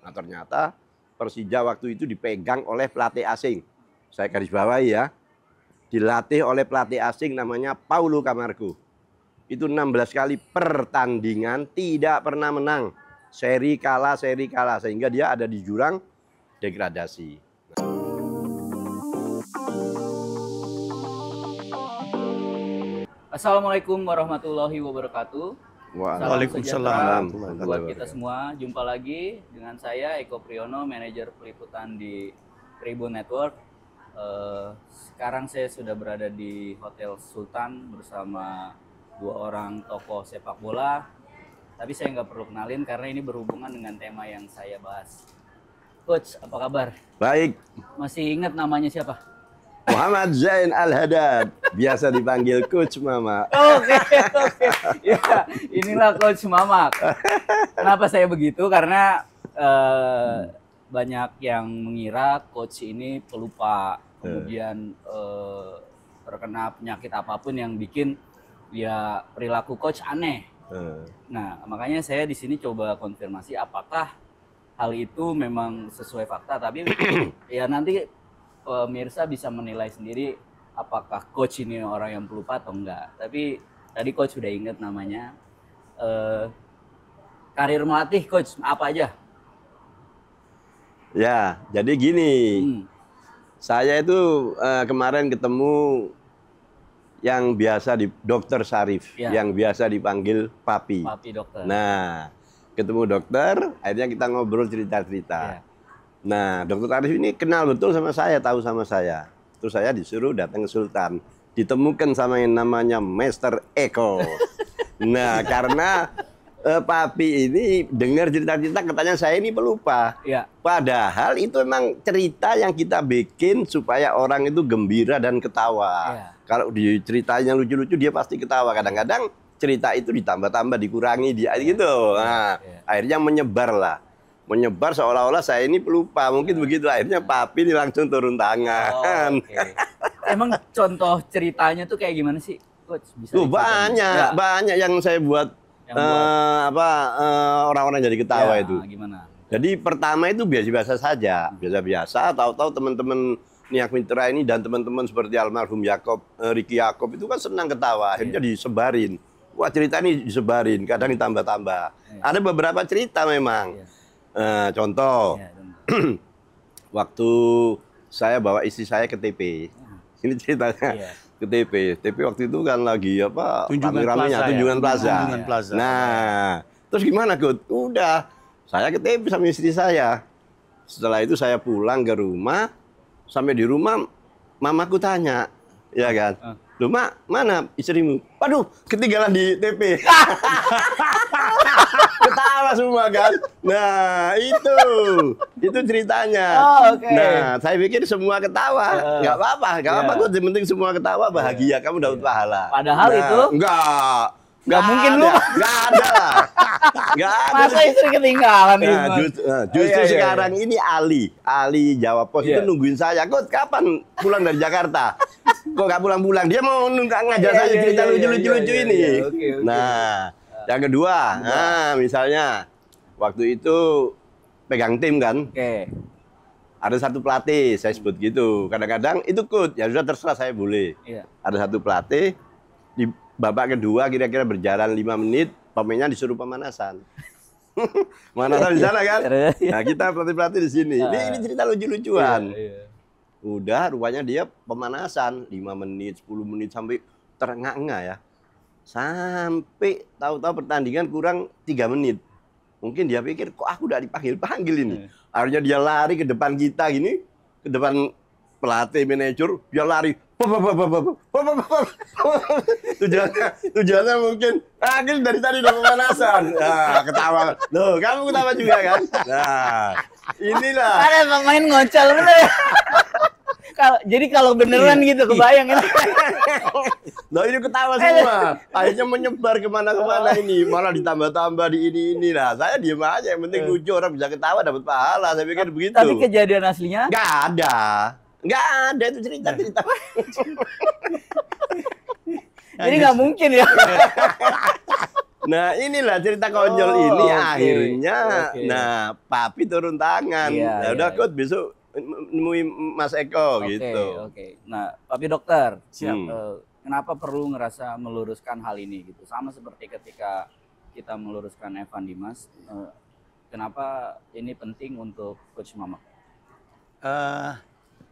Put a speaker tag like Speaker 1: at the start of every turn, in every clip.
Speaker 1: Nah ternyata Persija waktu itu dipegang oleh pelatih asing. Saya garis bawahi ya. Dilatih oleh pelatih asing namanya Paulo Camargo. Itu 16 kali pertandingan tidak pernah menang. Seri kalah. Sehingga dia ada di jurang degradasi.
Speaker 2: Assalamualaikum warahmatullahi wabarakatuh.
Speaker 1: Waalaikumsalam.
Speaker 2: Buat kita semua, jumpa lagi dengan saya Eko Priyono, manajer peliputan di Tribun Network. Sekarang saya sudah berada di Hotel Sultan bersama dua orang tokoh sepak bola. Tapi saya nggak perlu kenalin karena ini berhubungan dengan tema yang saya bahas. Coach, apa kabar?
Speaker 1: Baik.
Speaker 2: Masih ingat namanya siapa?
Speaker 1: Muhammad Zain Al-Hadad, biasa dipanggil Coach Mama.
Speaker 2: Oke. Ya, inilah Coach Mama. Kenapa saya begitu? Karena banyak yang mengira Coach ini pelupa, kemudian terkena penyakit apapun yang bikin ya perilaku Coach aneh. Nah, makanya saya di sini coba konfirmasi apakah hal itu memang sesuai fakta. Tapi ya nanti pemirsa bisa menilai sendiri apakah Coach ini orang yang pelupa atau enggak. Tapi tadi Coach sudah ingat namanya. Karir melatih Coach apa aja?
Speaker 1: Ya, jadi gini. Saya itu kemarin ketemu yang biasa di Dokter Sarif, yang biasa dipanggil Papi.
Speaker 2: Papi dokter.
Speaker 1: Nah, ketemu dokter, akhirnya kita ngobrol cerita-cerita. Nah, Dokter Arif ini kenal betul sama saya, tahu sama saya. Terus saya disuruh datang ke Sultan. Ditemukan sama yang namanya Master Eko. Nah, karena Papi ini dengar cerita-cerita katanya saya ini pelupa. Padahal itu memang cerita yang kita bikin supaya orang itu gembira dan ketawa. Kalau ceritanya lucu-lucu dia pasti ketawa. Kadang-kadang cerita itu ditambah-tambah, dikurangi, gitu. Nah, akhirnya menyebar seolah-olah saya ini pelupa. Mungkin begitu. Akhirnya Papi ini langsung turun tangan.
Speaker 2: Emang contoh ceritanya tuh kayak gimana sih, Coach?
Speaker 1: Banyak yang saya buat, orang-orang jadi ketawa itu.
Speaker 2: Gimana?
Speaker 1: Jadi pertama itu biasa-biasa saja, biasa-biasa. Tahu-tahu teman-teman Niak Mitra ini dan teman-teman seperti almarhum Ricky Yakob itu kan senang ketawa. Akhirnya disebarin. Wah, cerita ini disebarin, kadang ditambah-tambah. Ada beberapa cerita memang. Contoh, waktu saya bawa istri saya ke TP. Ini ceritanya. Ke TP waktu itu kan lagi Tunjungan Plaza. Nah, terus gimana, Gut? Udah, saya ke TP sama istri saya. Setelah itu saya pulang ke rumah, sampai di rumah mamaku tanya, ya kan? Loh, Mak, mana istrimu? Waduh, ketinggalan di TP. Ketawa semua kan. Nah, itu ceritanya. Nah, saya pikir semua ketawa. Nggak apa-apa kok. Yang penting semua ketawa, bahagia, kamu dapat pahala.
Speaker 2: Padahal itu nggak mungkin lu.
Speaker 1: Nggak ada.
Speaker 2: Masa istri ketinggalan
Speaker 1: justru sekarang ini Ali Jawa Pos itu nungguin saya. Kok kapan pulang dari Jakarta? Kok nggak pulang-pulang? Dia mau ngajar saya cerita lucu-lucu ini. Nah, yang kedua, misalnya waktu itu pegang tim kan. Ada satu pelatih, saya sebut gitu. Kadang-kadang itu Coach, ya sudah terserah saya boleh. Ada satu pelatih, di babak kedua kira-kira berjalan 5 menit, pemainnya disuruh pemanasan. Pemanasan di sana kan? Nah, kita pelatih-pelatih di sini. Ini cerita lucu-lucuan. Udah, rupanya dia pemanasan 5 menit, 10 menit sampai terengah-engah ya. Sampai tahu-tahu pertandingan kurang 3 menit. Mungkin dia pikir, kok aku udah dipanggil-panggil ini. Akhirnya dia lari ke depan kita gini, ke depan pelatih, manajer, dia lari. Tujuannya mungkin akhirnya dari tadi udah pemanasan. Nah, ketawa. Loh, kamu ketawa juga kan? Nah, inilah.
Speaker 2: Ada pemain ngocel bener. Jadi kalau beneran gitu kebayang kan?
Speaker 1: Loh, ini ketawa semua. Akhirnya menyebar kemana-kemana ini. Malah ditambah-tambah di ini lah. Saya diem aja. Yang penting lucu, orang bisa ketawa dapat pahala. Saya pikir begitu.
Speaker 2: Tapi kejadian aslinya?
Speaker 1: Nggak ada. Nggak ada, itu cerita-cerita.
Speaker 2: Jadi nggak mungkin ya?
Speaker 1: Nah inilah cerita konyol ini akhirnya. Nah Papi turun tangan. Ya udah coach besok nemui Mas Eko gitu.
Speaker 2: Nah Papi dokter, kenapa perlu ngerasa meluruskan hal ini gitu? Sama seperti ketika kita meluruskan Evan Dimas, kenapa ini penting untuk Coach Mamak?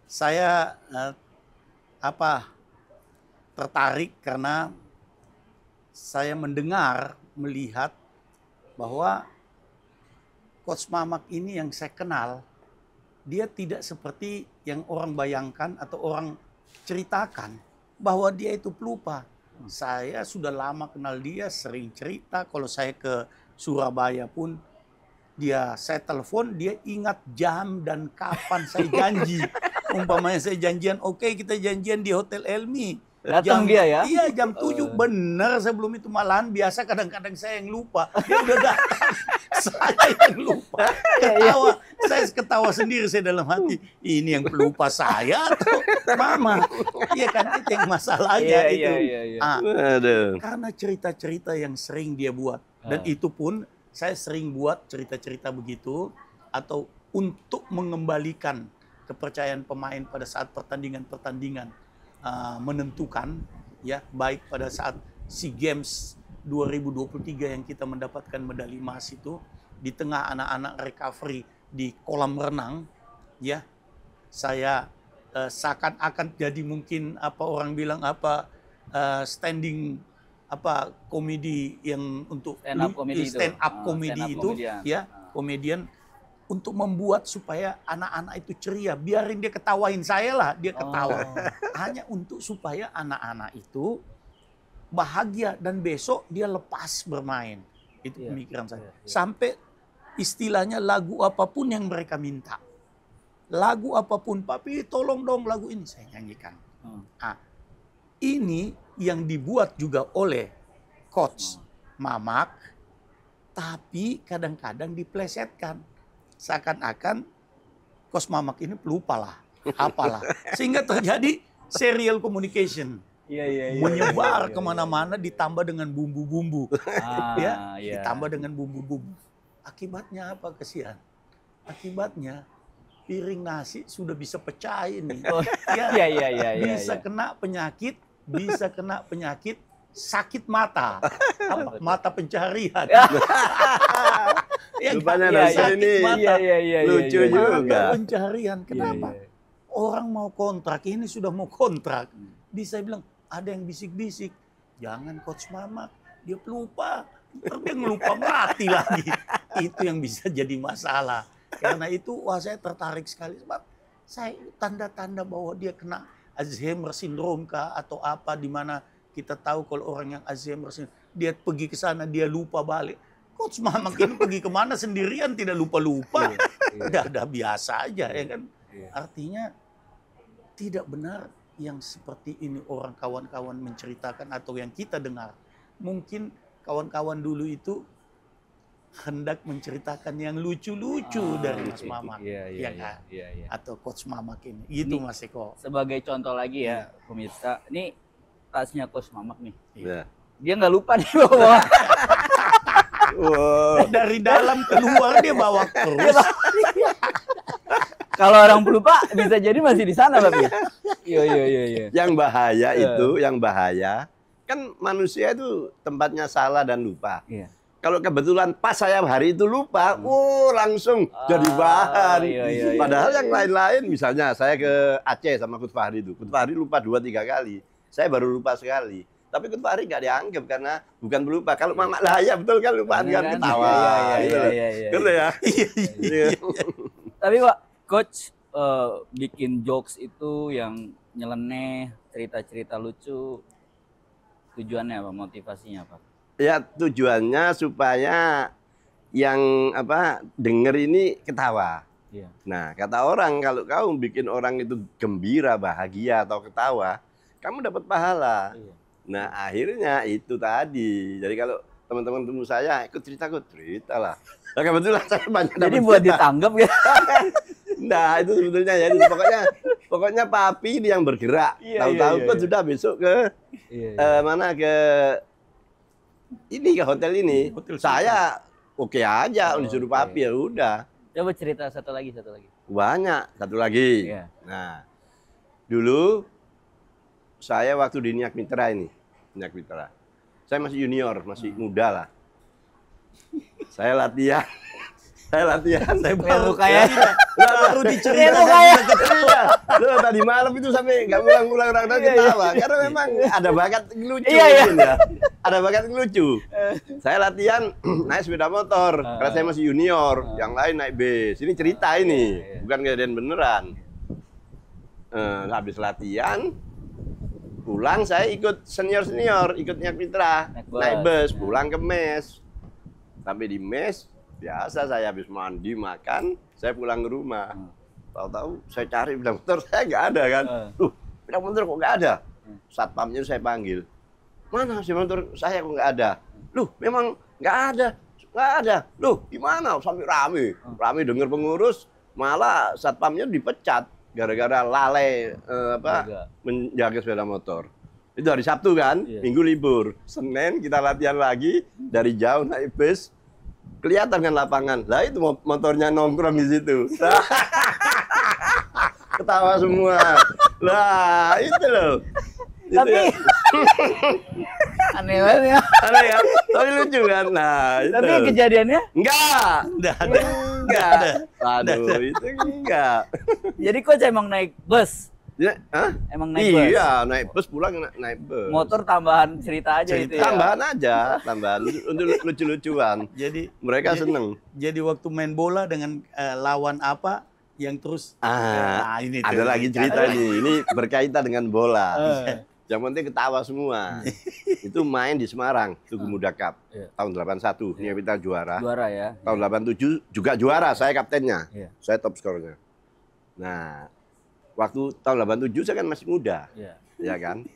Speaker 3: Saya tertarik karena saya melihat bahwa Coach Mamak ini yang saya kenal, dia tidak seperti yang orang bayangkan atau orang ceritakan bahwa dia itu pelupa. Saya sudah lama kenal dia, sering cerita. Kalau saya ke Surabaya pun, saya telepon, dia ingat jam dan kapan saya janji. Umpamanya saya janjian, oke, kita janjian di Hotel Elmi.
Speaker 2: Datang dia ya?
Speaker 3: Iya, jam 7 bener. Sebelum itu malahan biasa kadang-kadang saya yang lupa. Dia udah datang, saya yang lupa. Saya ketawa sendiri saya dalam hati. Ini yang pelupa saya atau Mama? Iya kan, itu yang masalahnya itu. Karena cerita-cerita yang sering dia buat. Dan itu pun saya sering buat cerita-cerita begitu. Atau untuk mengembalikan kepercayaan pemain pada saat pertandingan-pertandingan menentukan, ya, baik pada saat SEA Games 2023 yang kita mendapatkan medali emas itu, di tengah anak-anak recovery di kolam renang, ya, saya seakan-akan jadi mungkin orang bilang standing komedi yang untuk stand up komedi itu, ya, komedian, untuk membuat supaya anak-anak itu ceria. Biarin dia ketawain saya lah, dia ketawa. Hanya untuk supaya anak-anak itu bahagia dan besok dia lepas bermain. Itu pemikiran saya. Sampai istilahnya lagu apapun yang mereka minta. Lagu apapun, Papi tolong dong lagu ini, saya nyanyikan. Ini yang dibuat juga oleh Coach Mamak, tapi kadang-kadang diplesetkan. Seakan-akan Coach Mamak ini pelupa lah, apalah. Sehingga terjadi serial communication. Menyebar kemana-mana ditambah dengan bumbu-bumbu. Ditambah dengan bumbu-bumbu. Akibatnya apa, kesian? Akibatnya piring nasi sudah bisa pecah ini. Bisa kena penyakit sakit mata. Mata pencarian.
Speaker 1: Rupanya dari ini lucu juga.
Speaker 3: Pencarian. Kenapa? Orang mau kontrak, ini sudah mau kontrak. Bisa bilang, ada yang bisik-bisik. Jangan Coach Mamak, dia pelupa. Dia ngelupa mati lagi. Itu yang bisa jadi masalah. Karena itu, saya tertarik sekali. Sebab saya tanda-tanda bahwa dia kena Alzheimer syndrome kah atau apa, di mana kita tahu kalau orang yang Alzheimer syndrome, dia pergi ke sana, dia lupa balik. Coach Mamak ini pergi kemana sendirian tidak lupa-lupa. Udah biasa aja, ya kan. Artinya tidak benar yang seperti ini orang kawan-kawan menceritakan atau yang kita dengar. Mungkin kawan-kawan dulu itu hendak menceritakan yang lucu-lucu dari Coach Mamak. Atau Coach Mamak ini. Gitu Mas Eko.
Speaker 2: Sebagai contoh lagi ya, pemirsa. Ini tasnya Coach Mamak nih. Dia nggak lupa nih bawa.
Speaker 3: Dari dalam keluar dia bawa terus.
Speaker 2: Kalau orang pelupa bisa jadi masih di sana, Bapak. Iya.
Speaker 1: Yang bahaya itu, yang bahaya kan manusia itu tempatnya salah dan lupa. Kalau kebetulan pas saya hari itu lupa, langsung jadi bahan. Padahal yang lain-lain, misalnya saya ke Aceh sama Coach Fahri itu, Coach Fahri lupa 2-3 kali, saya baru lupa sekali. Tapi Coach Fahri nggak dianggap karena bukan pelupa. Kalau Mamak lah ya betul kan lupaan kan ketawa. Iya.
Speaker 2: Tapi Pak, Coach bikin jokes itu yang nyeleneh, cerita-cerita lucu, tujuannya apa? Motivasinya apa?
Speaker 1: Ya tujuannya supaya yang denger ini ketawa. Nah kata orang, kalau kamu bikin orang itu gembira, bahagia atau ketawa, kamu dapat pahala. Nah akhirnya itu tadi. Jadi kalau teman-teman temu saya ikut cerita lah. Nah, kebetulan saya banyak dapat.
Speaker 2: Jadi buat ditanggap ya.
Speaker 1: Nah itu sebetulnya ya. Pokoknya Papi ini yang bergerak. Tahu-tahu kok sudah besok ke mana ke ini ke hotel ini.
Speaker 3: Hotel
Speaker 1: Saya oke aja, disuruh papi ya udah.
Speaker 2: Coba cerita satu lagi.
Speaker 1: Banyak, satu lagi.
Speaker 2: Iya.
Speaker 1: Nah, dulu saya waktu di Niak Mitra ini, Niak Mitra. Saya masih junior, masih muda lah. Saya latihan. Saya
Speaker 2: Baru kayak
Speaker 3: baru diceritain.
Speaker 1: Loh, tadi malam itu sampai nggak pulang-pulang orang ketawa. Karena memang ada bakat lucu.
Speaker 2: Iya.
Speaker 1: Ya. Ada bakat lucu. Saya latihan naik sepeda motor. Karena saya masih junior. Yang lain naik bis. Ini cerita ini. Bukan kejadian beneran. Habis latihan, pulang saya ikut senior-senior. Ikut Niak Mitra. Naik bus. Pulang ke mes. Sampai di mes. Biasa saya habis mandi, makan, saya pulang ke rumah. Tahu-tahu saya cari sepeda motor, saya nggak ada kan. Sepeda motor kok nggak ada? Satpamnya saya panggil. Mana sepeda motor saya kok nggak ada? Loh, memang nggak ada. Loh, gimana? Sampai rame dengar pengurus, malah satpamnya dipecat gara-gara lalai menjaga sepeda motor. Itu hari Sabtu kan, Minggu libur. Senin kita latihan lagi, dari jauh naik bus. Kelihatan kan lapangan. Lah itu motornya nongkrong di situ. Ketawa semua. Lah itu loh.
Speaker 2: Tapi
Speaker 1: itu
Speaker 2: aneh banget ya.
Speaker 1: Aneh ya. Tapi lucu kan. Nah, itu.
Speaker 2: Tapi kejadiannya
Speaker 1: enggak. Enggak. Aduh, itu enggak.
Speaker 2: Jadi coach emang naik bus.
Speaker 1: Ya,
Speaker 2: Emang naik bus.
Speaker 1: Iya, naik bus pulang naik bus.
Speaker 2: Motor tambahan cerita aja itu ya.
Speaker 1: Tambahan untuk lucu-lucuan.
Speaker 3: Jadi
Speaker 1: mereka seneng.
Speaker 3: Jadi waktu main bola dengan lawan apa yang terus
Speaker 1: ini ada lagi cerita nih. Ini berkaitan dengan bola. Yang penting ketawa semua. Itu main di Semarang, Tugu Muda Cup. Tahun 81, Niak Mitra juara.
Speaker 2: Juara ya.
Speaker 1: Tahun 87 juga juara, saya kaptennya. Saya top skornya. Nah, waktu tahun 87 saya kan masih muda. Ya kan?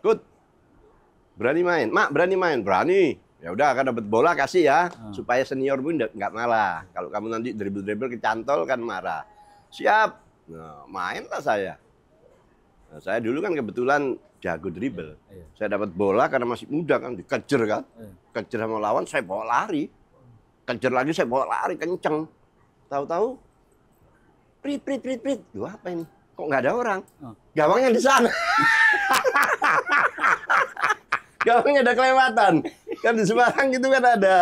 Speaker 1: Kut, berani main? Mak, berani main? Berani. Ya udah, kan dapat bola kasih ya, supaya senior pun nggak marah. Kalau kamu nanti dribble kecantol kan marah. Siap. Nah, mainlah saya. Nah, saya dulu kan kebetulan jago dribble. Saya dapat bola karena masih muda kan, dikejar kan. Kejar sama lawan, saya bawa lari. Kejar lagi, saya bawa lari kenceng. Tahu-tahu prit. Duh, apa ini? Kok nggak ada orang? Gawangnya di sana. Gawangnya ada kelewatan. Kan di Semarang gitu kan ada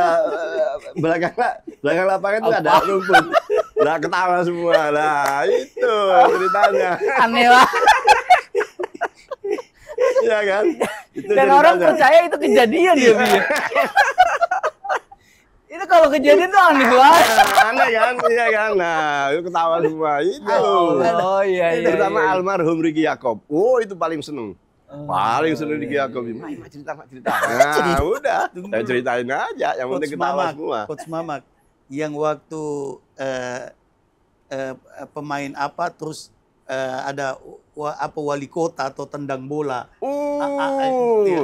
Speaker 1: belakang lapangan itu ada rumput. Lah ketawa semua. Lah itu ceritanya.
Speaker 2: Aneh banget.
Speaker 1: Iya kan? Itu
Speaker 2: Dan
Speaker 1: ceritanya.
Speaker 2: orang percaya itu kejadian ya, Bi. Itu kalau kejadian tuh aneh banget.
Speaker 1: Aneh kan? Iya kan? Nah, itu ketawa semua. Itu.
Speaker 2: Oh iya.
Speaker 1: Terutama almarhum Ricky Yakob. Oh, itu paling seneng. Paling seneng Ricky Yakob. Mak cerita. Nah, udah. Saya ceritain aja. Yang penting ketawa semua.
Speaker 3: Coach Mamak, yang waktu pemain apa terus ada wali kota atau tendang bola.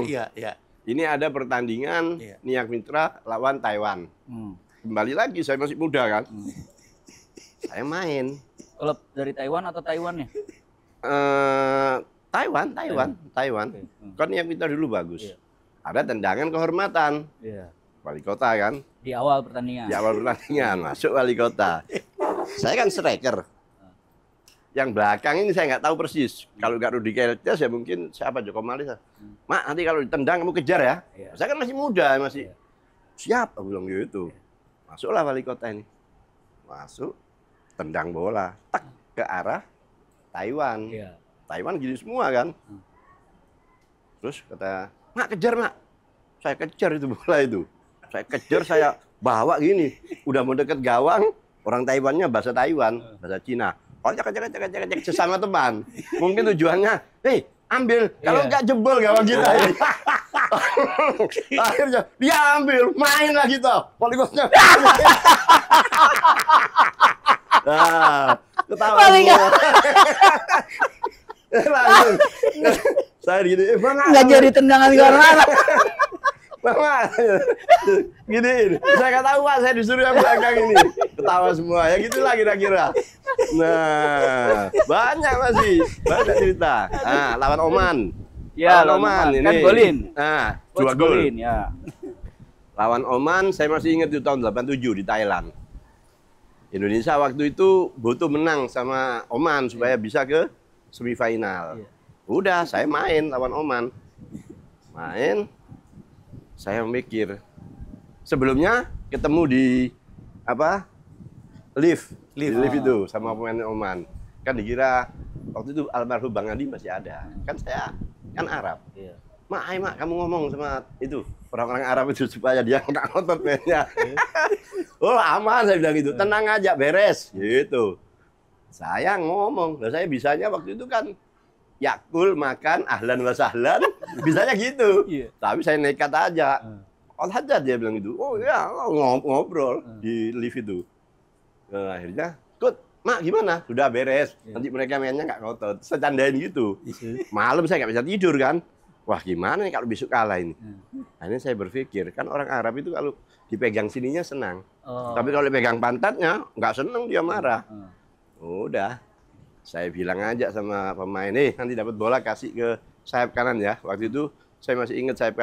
Speaker 3: Iya.
Speaker 1: Ini ada pertandingan Niak Mitra lawan Taiwan. Kembali lagi, saya masih muda kan. Saya main.
Speaker 2: Klub dari Taiwan atau Taiwan ya?
Speaker 1: Taiwan. Kan Niak Mitra dulu bagus. Ada tendangan kehormatan. Wali kota kan.
Speaker 2: Di awal pertandingan.
Speaker 1: Masuk wali kota. Saya kan striker. Yang belakang ini saya nggak tahu persis. Kalau nggak Rudi Kelces ya mungkin siapa Joko Malis. Mak, nanti kalau ditendang kamu kejar ya. Saya kan masih muda, masih siap. Aku bilang gitu. Masuklah wali kota ini. Masuk, tendang bola, tak ke arah Taiwan. Taiwan gini semua kan. Terus kata, mak kejar mak. Saya kejar itu bola itu. Saya kejar, saya bawa gini. Udah mau deket gawang, orang Taiwannya bahasa Taiwan, bahasa Cina. Kocak sesama teman. Mungkin tujuannya, hei ambil, kalau nggak jebol gawang kita ini. Akhirnya dia ambil, main lagi toh. Polikotnya. Nah, ketawa semua. Langsung. Saya gini,
Speaker 2: nggak jadi tendangan karena
Speaker 1: Mama, gini, saya nggak tahu Pak, saya disuruh yang belakang ini. Ketawa semua, ya gitulah kira-kira. Nah, banyak cerita. Nah, lawan Oman.
Speaker 2: Ya,
Speaker 1: lawan Oman ini.
Speaker 2: Kan golin.
Speaker 1: Nah,
Speaker 2: Coach
Speaker 1: 2 gol.
Speaker 2: golin, ya.
Speaker 1: Lawan Oman, saya masih ingat itu tahun 87 di Thailand. Indonesia waktu itu butuh menang sama Oman supaya bisa ke semifinal.
Speaker 2: Iya.
Speaker 1: Udah, saya main lawan Oman. Main, saya mikir. Sebelumnya ketemu di apa? Lift itu sama pemain Oman. Kan dikira waktu itu almarhum Bang Adi masih ada. Kan saya kan Arab.
Speaker 2: Iya.
Speaker 1: Mak, kamu ngomong sama itu orang-orang Arab itu supaya dia nggak ngotot mainnya. Oh aman, saya bilang gitu. Tenang aja, beres gitu. Saya ngomong, lah saya bisanya waktu itu kan yakul makan ahlan wa sahlan, bisanya gitu.
Speaker 2: Iya.
Speaker 1: Tapi saya nekat aja. Oh aja dia bilang gitu. Oh ya, ngobrol di lift itu. Nah, akhirnya, Kut, Mak gimana? Sudah beres. Nanti mereka mainnya nggak ngotot. Saya candain gitu. Malam saya nggak bisa tidur kan. Wah gimana nih kalau besok kalah ini? Akhirnya saya berpikir, kan orang Arab itu kalau dipegang sininya senang. Tapi kalau dipegang pantatnya, nggak senang, dia marah. Udah, saya bilang aja sama pemain, nanti dapat bola kasih ke sayap kanan ya. Waktu itu saya masih ingat sayap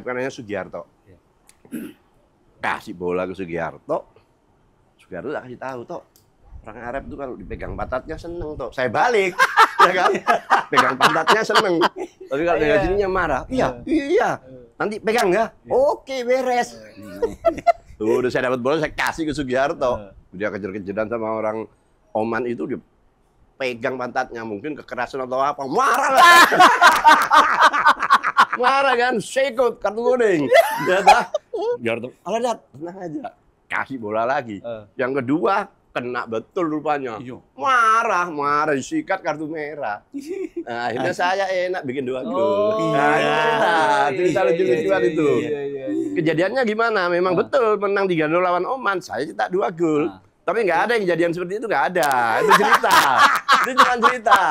Speaker 1: kanannya Sugiarto. Kasih bola ke Sugiarto. Sugiarto tak kasih tahu, Tok. Orang Arab itu kalau dipegang pantatnya seneng, Tok. Saya balik, ya kan? Pegang pantatnya seneng. Tapi kalau pegang sininya marah. Iya. Nanti pegang ya? Oke, beres. Tuh, udah saya dapat bola, saya kasih ke Sugiarto. Dia kejar-kejaran sama orang Oman itu, dia pegang pantatnya, mungkin kekerasan atau apa. Marah lah. Marah kan, sekut, kartu kuning. Ya dah. Sugiarto, alah, tenang aja. Kasih bola lagi. Yang kedua, kena betul rupanya. Marah, disikat kartu merah. Nah, akhirnya saya enak bikin 2 gol. Nah, cerita lucu-lucuan itu. Kejadiannya gimana? Memang betul menang 3-0 lawan Oman. Saya cetak 2 gol. Tapi nggak ada yang kejadian seperti itu, nggak ada. Itu cerita. Itu cuma cerita.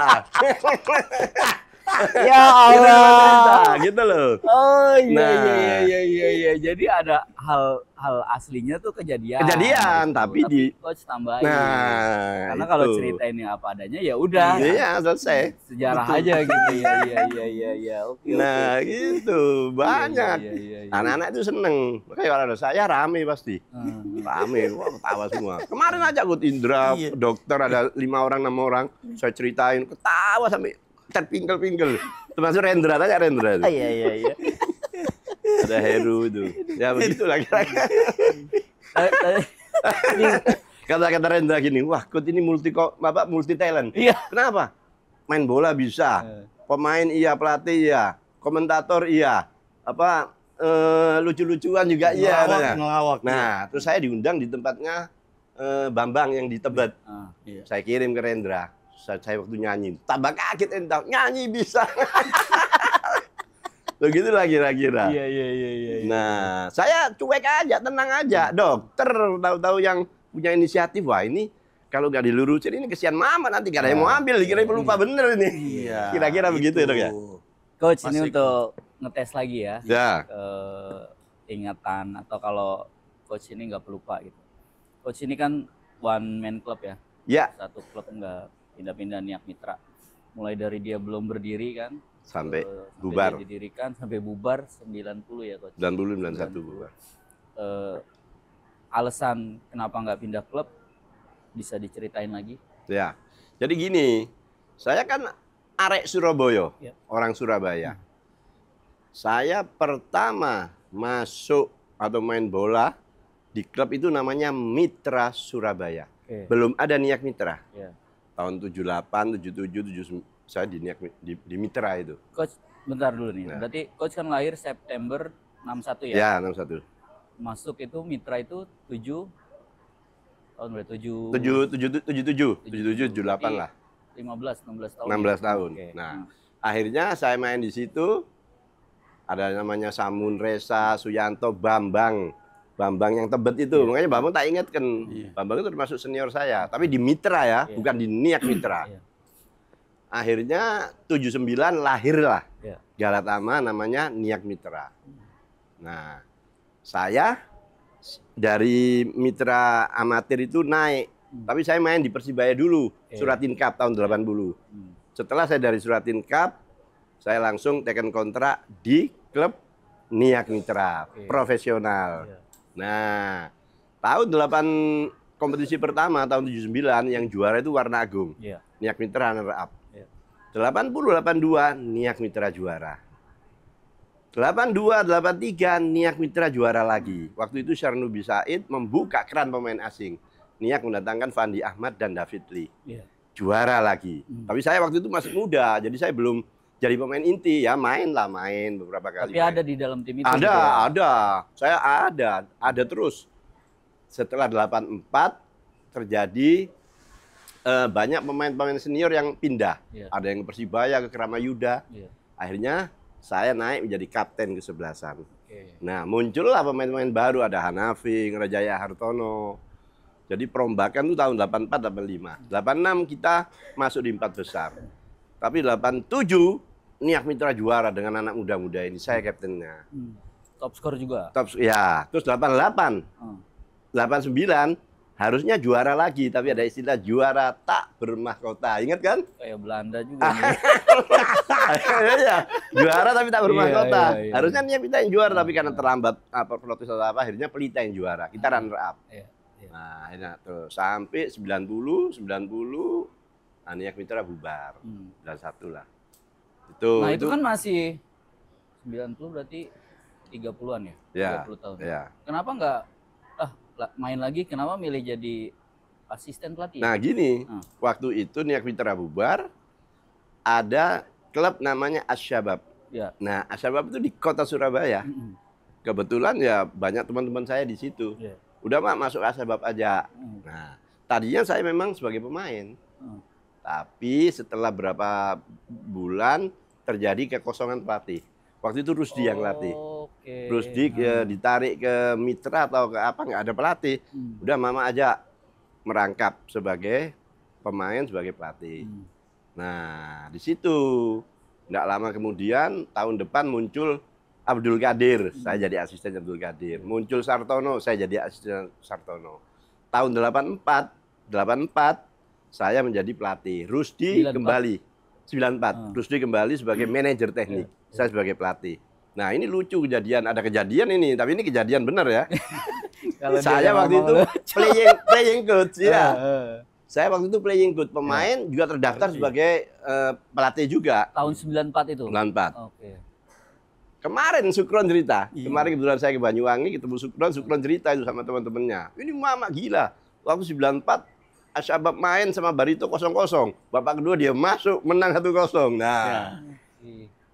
Speaker 2: Ya Allah.
Speaker 1: Gitu loh.
Speaker 2: Oh iya. Jadi ada hal aslinya tuh kejadian.
Speaker 1: Tapi di
Speaker 2: coach tambahin.
Speaker 1: Nah,
Speaker 2: karena kalau
Speaker 1: itu.
Speaker 2: ceritainnya apa adanya ya udah.
Speaker 1: Iya, selesai.
Speaker 2: Sejarah aja gitu. Iya. Oke.
Speaker 1: Nah, gitu. Banyak.
Speaker 2: Iya.
Speaker 1: Anak-anak itu seneng. Makanya kalau ada saya rame pasti. Rame, wah ketawa semua. Kemarin aja Gut Indra, dokter ada 5 orang, 6 orang. Saya ceritain, ketawa sampai terpingkel-pingkel. Termasuk Rendra, tanya Rendra itu.
Speaker 2: Iya.
Speaker 1: Ada Heru itu. Ya begitu lagi-lagi. Kata-kata Rendra gini, wah Gut ini multi talent.
Speaker 2: Iya.
Speaker 1: Kenapa? Main bola bisa. Pemain iya, pelatih iya, komentator iya. Lucu-lucuan juga iya.
Speaker 3: Ngelawak.
Speaker 1: Nah, terus saya diundang di tempatnya Bambang yang di Tebet. Saya kirim ke Rendra. Saya waktu nyanyi, tambah kaget entah, nyanyi bisa. Begitu lagi kira-kira.
Speaker 2: Iya.
Speaker 1: Nah, saya cuek aja, tenang aja. Dokter tahu-tahu yang punya inisiatif, wah ini kalau nggak dilurusin ini kesian mama nanti gak ada yang mau ambil, dikira pelupa bener ini.
Speaker 3: Iya.
Speaker 1: Kira-kira begitu ya, Dok ya?
Speaker 2: Coach, ini untuk ngetes lagi ya.
Speaker 1: Ya.
Speaker 2: Ingatan atau kalau coach ini nggak pelupa gitu. Coach ini kan one man club ya.
Speaker 1: Ya.
Speaker 2: Satu klub nggak pindah-pindah Niak Mitra. Mulai dari dia belum berdiri kan
Speaker 1: Sampai bubar.
Speaker 2: dia didirikan sampai bubar 90 ya Coach.
Speaker 1: 90 91 bubar.
Speaker 2: Alasan kenapa nggak pindah klub bisa diceritain lagi?
Speaker 1: Ya. Jadi gini, saya kan arek Surabaya, orang Surabaya. Saya pertama masuk atau main bola di klub itu namanya Mitra Surabaya. Belum ada Niak Mitra. Tahun 78, 77, 79 saya di Mitra itu.
Speaker 2: Coach, bentar dulu nih. Berarti coach kan lahir September 61 ya?
Speaker 1: Ya, 61.
Speaker 2: Masuk itu Mitra itu 7 tahun berapa?
Speaker 1: 77, 78 lah.
Speaker 2: 16 tahun.
Speaker 1: 16 tahun. Nah, akhirnya saya main di situ. Ada namanya Samun Resa, Suyanto, Bambang yang Tebet itu. Makanya Bambang tak ingat kan. Bambang itu termasuk senior saya. Tapi di Mitra ya, bukan di Niak Mitra. Akhirnya 79 lahirlah Galatama namanya Niak Mitra. Nah, saya dari Mitra amatir itu naik. Tapi saya main di Persibaya dulu, Suratin Cup tahun 80. Setelah saya dari Suratin Cup, saya langsung teken kontrak di klub Niak Mitra, profesional. Nah, tahun 8 kompetisi pertama tahun 79 yang juara itu Warna Agung. Niak Mitra runner up. 80-82 Niak Mitra juara. 82-83 Niak Mitra juara lagi. Waktu itu Syarnubi Said membuka keran pemain asing. Niak mendatangkan Fandi Ahmad dan David Lee. Juara lagi. Tapi saya waktu itu masih muda, jadi saya belum jadi pemain inti ya, main beberapa kali.
Speaker 2: Tapi ada di dalam tim itu.
Speaker 1: Ada. Saya ada terus. Setelah 84 terjadi banyak pemain-pemain senior yang pindah. Ada yang ke Persibaya, ke Kramayuda. Akhirnya saya naik menjadi kapten ke-11-an. Nah, muncullah pemain-pemain baru, ada Hanafi, Rajaya Hartono. Jadi perombakan itu tahun 84 85. 86 kita masuk di 4 besar. Tapi 87 Niak Mitra juara dengan anak muda-muda ini, saya kaptennya.
Speaker 2: Top skor juga.
Speaker 1: Ya, terus 88. 89 harusnya juara lagi, tapi ada istilah juara tak bermahkota. Ingat kan?
Speaker 2: Kayak Belanda juga.
Speaker 1: Ya, juara tapi tak bermahkota.
Speaker 2: Iya.
Speaker 1: Harusnya Niak Mitra yang juara, tapi karena terlambat protes atau apa, akhirnya Pelita yang juara. Kita runner up. Nah, enak tuh. Sampai 90 Niak Mitra bubar. 91 lah.
Speaker 2: Nah, itu kan masih 90 berarti 30-an ya? 30 tahun.
Speaker 1: Ya.
Speaker 2: Kenapa nggak main lagi, kenapa milih jadi asisten pelatih?
Speaker 1: Nah, gini, waktu itu Niak Mitra bubar, ada klub namanya Asyabab. Nah, Asyabab itu di kota Surabaya. Kebetulan ya banyak teman-teman saya di situ. Udah masuk Asyabab aja. Nah, tadinya saya memang sebagai pemain. Tapi setelah berapa bulan terjadi kekosongan pelatih. Waktu itu Rusdi yang latih. Rusdi ditarik ke Mitra atau ke apa, nggak ada pelatih. Udah mama aja merangkap sebagai pemain, sebagai pelatih. Nah, di situ nggak lama kemudian tahun depan muncul Abdul Qadir, saya jadi asisten Abdul Qadir. Muncul Sartono, saya jadi asisten Sartono. Tahun 84 saya menjadi pelatih. Rusdi 94. Kembali 94. Rusdi kembali sebagai manajer teknik. Saya sebagai pelatih. Nah, ini lucu kejadian, ada kejadian ini, tapi ini kejadian benar ya. Saya waktu itu playing coach ya. Saya waktu itu playing coach, pemain juga terdaftar sebagai pelatih juga.
Speaker 2: Tahun 94 itu.
Speaker 1: 94. Kemarin Sukron cerita. Kemarin kebetulan saya ke Banyuwangi ketemu Sukron cerita itu sama teman-temannya. Ini mama gila. Waktu 94 Asyabab main sama Barito 0-0. Babak kedua dia masuk menang 1-0. Nah,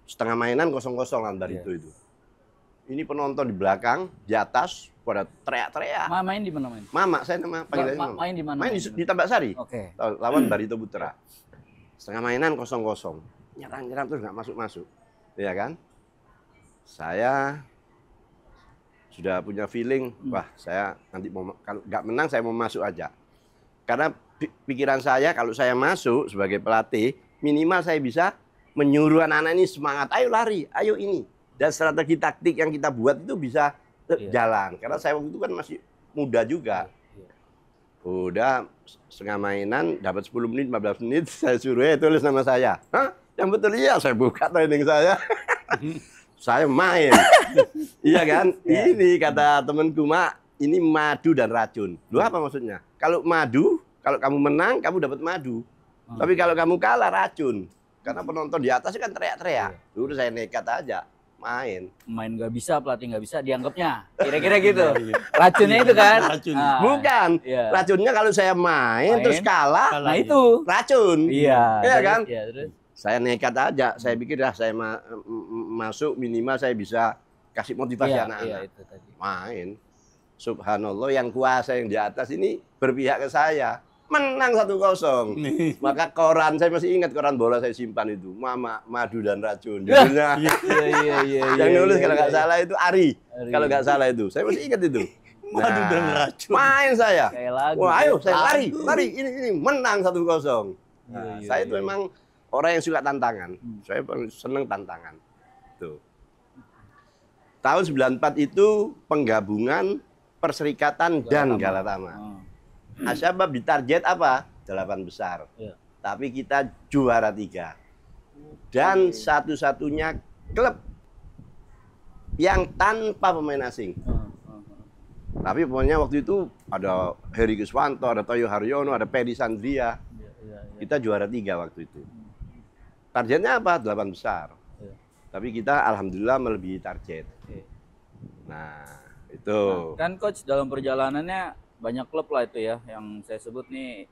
Speaker 1: setengah mainan 0-0 lawan Barito itu. Ini penonton di belakang, di atas pada teriak-teriak.
Speaker 2: Main di mana main?
Speaker 1: Mama, saya nama panggilannya Mama.
Speaker 2: Main di mana?
Speaker 1: Main di Tambak Sari. Lawan Barito Putra. Setengah mainan 0-0. Nyerang-nyerang terus nggak masuk-masuk. Iya kan? Saya sudah punya feeling, wah saya nanti mau, kalau nggak menang saya mau masuk aja. Karena pikiran saya kalau saya masuk sebagai pelatih, minimal saya bisa menyuruh anak-anak ini semangat, ayo lari, ayo ini. Dan strategi taktik yang kita buat itu bisa jalan. Karena saya waktu itu kan masih muda juga. Udah setengah mainan, dapat 10 menit, 15 menit, saya suruh tulis nama saya. Hah? Yang betul iya, saya buka training saya. Saya main. Iya kan? Ini kata temanku, Mak, ini madu dan racun. Loh apa maksudnya? Kalau madu, kalau kamu menang, kamu dapat madu. Tapi kalau kamu kalah, racun. Karena penonton di atas kan teriak-teriak. Dulu saya nekat aja, main.
Speaker 2: Main nggak bisa, pelatih nggak bisa, dianggapnya. Kira-kira gitu. Racunnya itu kan?
Speaker 1: Bukan. Racunnya kalau saya main terus kalah,
Speaker 2: nah itu.
Speaker 1: Racun. Iya kan?
Speaker 2: Terus?
Speaker 1: Saya nekat aja. Saya pikir saya masuk minimal saya bisa kasih motivasi anak-anak. Main. Subhanallah, yang kuasa yang di atas ini berpihak ke saya. Menang 1-0. Maka koran, saya masih ingat koran bola saya simpan itu. Mama, madu dan racun. Judulnya. Yang nulis kalau nggak salah itu Ari. Kalau nggak salah itu. Saya masih ingat itu.
Speaker 3: Madu dan racun.
Speaker 1: Main saya.
Speaker 2: Wah,
Speaker 1: ayo saya lari. Ini menang 1-0. Nah, saya itu memang orang yang suka tantangan. Saya senang tantangan. Tuh. Tahun 94 itu penggabungan Perserikatan dan Galatama. Asyabab ditarget apa? 8 besar. Tapi kita juara 3. Dan satu-satunya klub yang tanpa pemain asing. Tapi pokoknya waktu itu ada Heri Kuswanto, ada Toyo Haryono, ada Pedi Sandria. Kita juara 3 waktu itu. Targetnya apa? 8 besar. Tapi kita alhamdulillah melebihi target. Nah, itu.
Speaker 2: Nah, kan coach dalam perjalanannya banyak klub lah itu ya yang saya sebut nih,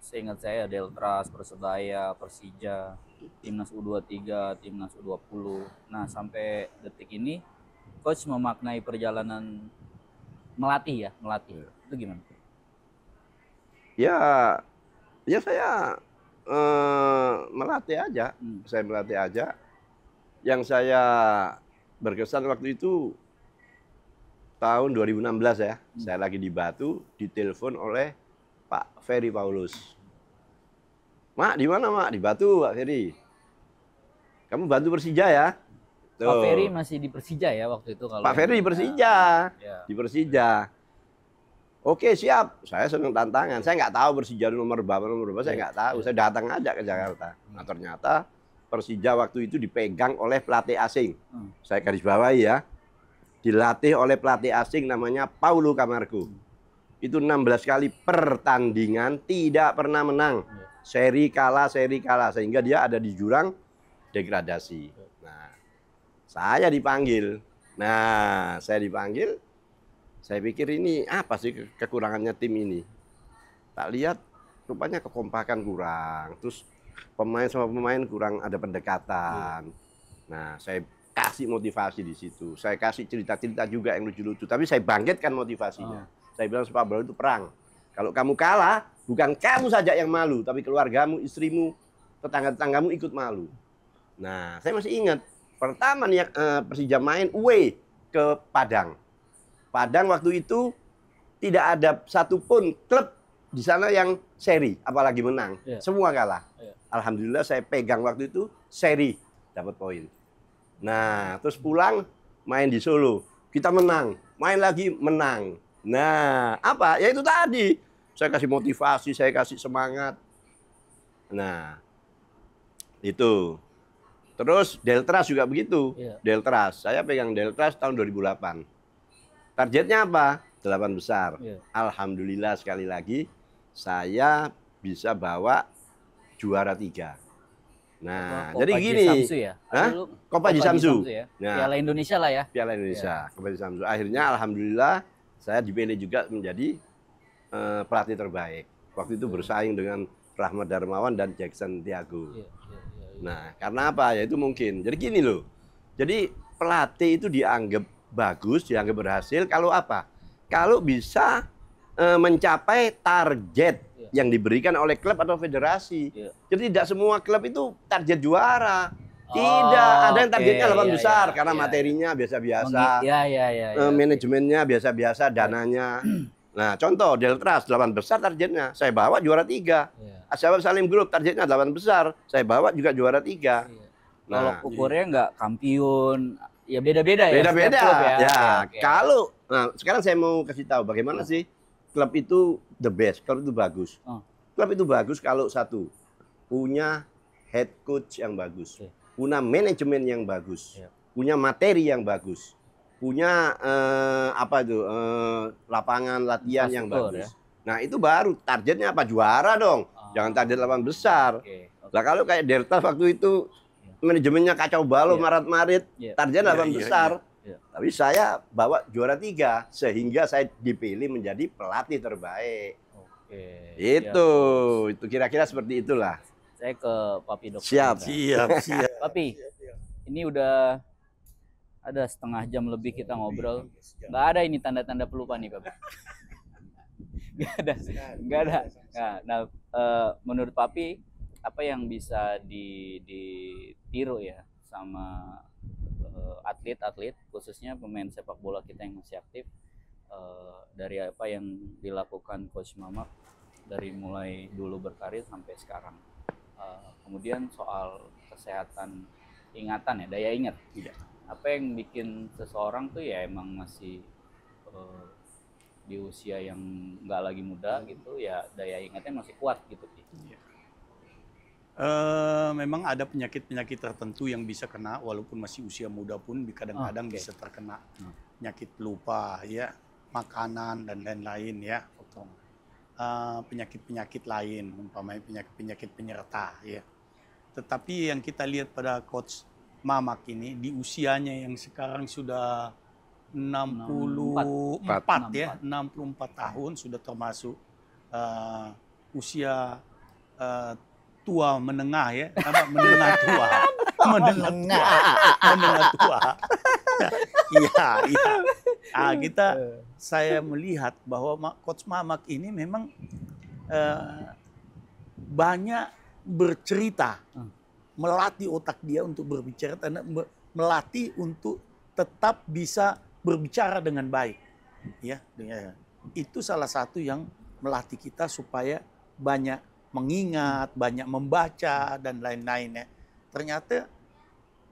Speaker 2: seingat saya Deltras, Persebaya, Persija, Timnas U23, Timnas U20. Nah, sampai detik ini coach memaknai perjalanan melatih. Itu gimana?
Speaker 1: Ya saya melatih aja. Saya melatih aja. Yang saya berkesan waktu itu tahun 2016 ya. Saya lagi di Batu, ditelepon oleh Pak Ferry Paulus. Mak, di mana Mak? Di Batu, Pak Ferry. Kamu bantu Persija ya? Tuh.
Speaker 2: Pak Ferry masih di Persija ya waktu itu kalau.
Speaker 1: Pak Ferry di Persija. Di Persija. Oke, siap. Saya senang tantangan. Saya nggak tahu Persija nomor berapa, saya nggak tahu. Saya datang aja ke Jakarta. Nah, ternyata Persija waktu itu dipegang oleh pelatih asing. Saya garis bawahi ya. Dilatih oleh pelatih asing namanya Paulo Camargo. Itu 16 kali pertandingan tidak pernah menang. Seri kalah. Sehingga dia ada di jurang degradasi. Nah, saya dipanggil. Saya pikir ini apa sih kekurangannya tim ini. Tak lihat rupanya kekompakan kurang. Terus pemain sama pemain kurang ada pendekatan. Nah, saya kasih motivasi di situ. Saya kasih cerita-cerita juga yang lucu-lucu. Tapi saya bangkitkan motivasinya. Saya bilang sepak bola itu perang. Kalau kamu kalah, bukan kamu saja yang malu, tapi keluargamu, istrimu, tetangga-tetanggamu ikut malu. Nah, saya masih ingat. Pertama nih Persija main away ke Padang. Padang waktu itu tidak ada satupun klub di sana yang seri, apalagi menang. Semua kalah. Alhamdulillah saya pegang waktu itu seri, dapat poin. Nah, terus pulang main di Solo. Kita menang, main lagi menang. Nah, apa? Ya itu tadi. Saya kasih motivasi, saya kasih semangat. Nah, itu. Terus Deltras juga begitu. Deltras, saya pegang Deltras tahun 2008. Targetnya apa? 8 besar. Alhamdulillah sekali lagi saya bisa bawa juara 3. Nah,
Speaker 2: Kopa
Speaker 1: jadi gini.
Speaker 2: Samsu ya?
Speaker 1: Kopa Samsu.
Speaker 2: Ya?
Speaker 1: Nah,
Speaker 2: Piala Indonesia lah ya?
Speaker 1: Piala Indonesia, Kopa Samsu. Akhirnya alhamdulillah saya dipilih juga menjadi pelatih terbaik. Waktu itu bersaing dengan Rahmat Darmawan dan Jackson Tiago. Nah, karena apa? Ya itu mungkin. Jadi gini loh. Jadi pelatih itu dianggap bagus, dianggap berhasil kalau apa? Kalau bisa mencapai target yang diberikan oleh klub atau federasi. Jadi tidak semua klub itu target juara. Tidak, ada yang targetnya 8 besar karena materinya biasa-biasa. Manajemennya biasa-biasa, dananya. Nah, contoh Deltras 8 besar targetnya, saya bawa juara 3. Asyabab Salim Group targetnya 8 besar, saya bawa juga juara 3.
Speaker 2: Nah, kalau ukurnya nggak kampiun, ya beda-beda ya.
Speaker 1: Beda-beda. Kalau, nah sekarang saya mau kasih tahu bagaimana sih klub itu the best, klub itu bagus. Klub itu bagus kalau satu, punya head coach yang bagus, punya manajemen yang bagus, punya materi yang bagus, punya lapangan latihan yang bagus. Nah itu baru targetnya apa? Juara dong. Jangan target 8 besar. Nah kalau kayak Delta waktu itu manajemennya kacau balau, marit-marit, target 8 besar. Tapi saya bawa juara 3 sehingga saya dipilih menjadi pelatih terbaik. Itu kira-kira seperti itulah.
Speaker 2: Saya ke Papi Dokter.
Speaker 1: Siap.
Speaker 2: Papi, ini udah ada setengah jam lebih kita ngobrol. Nggak ada ini tanda-tanda pelupa nih, Papi. Nggak ada. Nah, menurut Papi, apa yang bisa ditiru ya sama atlet-atlet, khususnya pemain sepak bola kita yang masih aktif, dari apa yang dilakukan Coach Mamak dari mulai dulu berkarir sampai sekarang. Kemudian soal kesehatan ingatan ya, daya ingat. Apa yang bikin seseorang tuh ya emang masih di usia yang nggak lagi muda gitu ya, daya ingatnya masih kuat gitu.
Speaker 3: Memang ada penyakit-penyakit tertentu yang bisa kena walaupun masih usia muda pun kadang-kadang bisa terkena penyakit pelupa ya, makanan dan lain-lain ya, potong. Penyakit-penyakit lain, umpamanya penyakit-penyakit penyerta ya. Tetapi yang kita lihat pada Coach Mamak ini di usianya yang sekarang sudah 64 ya, 64 tahun sudah termasuk usia tua menengah ya, menengah tua, menengah tua. Iya, iya. Saya melihat bahwa Coach Mamak ini memang banyak bercerita, melatih otak dia untuk berbicara, melatih untuk tetap bisa berbicara dengan baik. Ya, itu salah satu yang melatih kita supaya banyak mengingat, banyak membaca dan lain-lain ya. Ternyata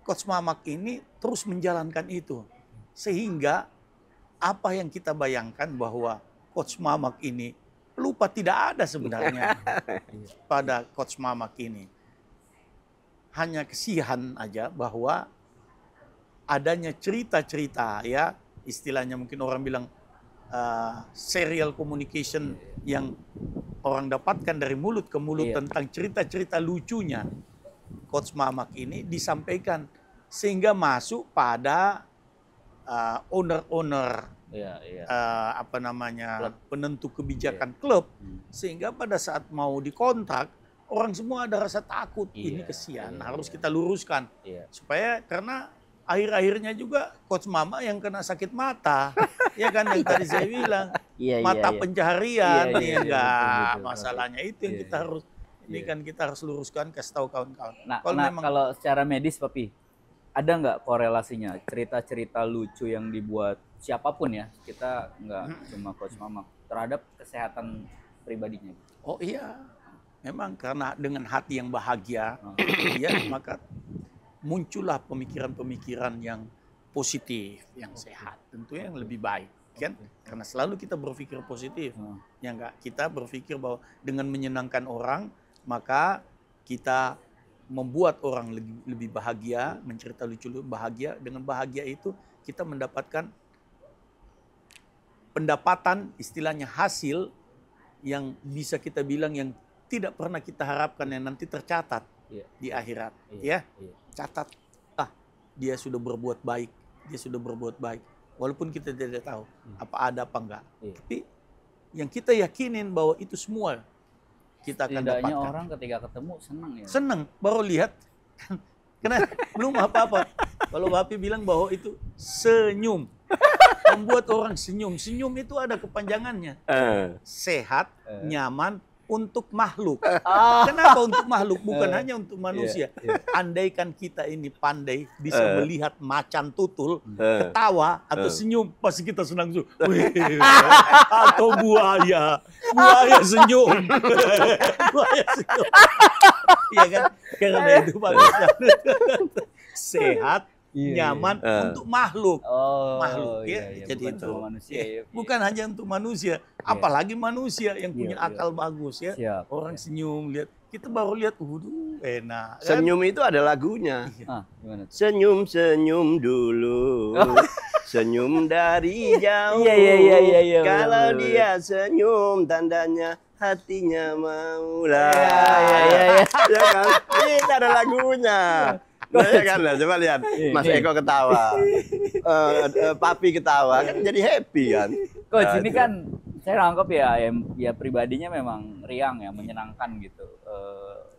Speaker 3: Coach Mamak ini terus menjalankan itu. Sehingga apa yang kita bayangkan bahwa Coach Mamak ini pelupa tidak ada sebenarnya pada Coach Mamak ini. Hanya kesihan aja bahwa adanya cerita-cerita ya, istilahnya mungkin orang bilang serial communication yang orang dapatkan dari mulut ke mulut tentang cerita-cerita lucunya Coach Mamak ini disampaikan sehingga masuk pada owner-owner penentu kebijakan klub, sehingga pada saat mau dikontrak orang semua ada rasa takut. Ini kesian, harus kita luruskan supaya, karena akhir-akhirnya juga Coach Mama yang kena sakit mata, ya kan, yang tadi saya bilang mata pencaharian, enggak masalahnya itu yang kita harus kan kita harus luruskan, kasih tahu kawan-kawan.
Speaker 2: Nah, kalau secara medis, Papi, ada nggak korelasinya cerita-cerita lucu yang dibuat siapapun ya, kita nggak cuma Coach Mama, terhadap kesehatan pribadinya?
Speaker 3: Oh iya, memang karena dengan hati yang bahagia, ya maka muncullah pemikiran-pemikiran yang positif, yang sehat, tentunya yang lebih baik, kan? Karena selalu kita berpikir positif, ya enggak? Kita berpikir bahwa dengan menyenangkan orang, maka kita membuat orang lebih bahagia, mencerita lucu bahagia. Dengan bahagia itu kita mendapatkan pendapatan, istilahnya hasil yang bisa kita bilang yang tidak pernah kita harapkan, yang nanti tercatat di akhirat, catat, dia sudah berbuat baik, walaupun kita tidak tahu apa ada apa enggak, tapi yang kita yakinin bahwa itu semua kita akan dapatkan.
Speaker 2: Setidaknya orang ketika ketemu senang ya.
Speaker 3: Senang, baru lihat, karena belum apa-apa. Kalau Bapi bilang bahwa itu senyum, membuat orang senyum. Senyum itu ada kepanjangannya, sehat, nyaman, untuk makhluk. Kenapa untuk makhluk? Bukan hanya untuk manusia. Andaikan kita ini pandai bisa melihat macan tutul ketawa atau senyum, pasti kita senang tuh. Atau buaya senyum. Buaya senyum. Iya kan? Karena itu bagusnya. Sehat, nyaman untuk makhluk. Makhluk ya. Jadi itu manusia, bukan hanya untuk manusia, apalagi manusia yang punya akal bagus ya. Orang senyum, lihat, kita baru lihat, enak. Kan?
Speaker 1: Senyum itu ada lagunya. Senyum dulu. Senyum dari jauh. Kalau dia senyum, tandanya hatinya mau lah. Ya kan? Itu ada lagunya. Nah, ya kan, coba lihat Mas Eko ketawa, Papi ketawa, kan jadi happy kan.
Speaker 2: Coach, ini kan saya nangkep ya pribadinya memang riang ya, menyenangkan gitu.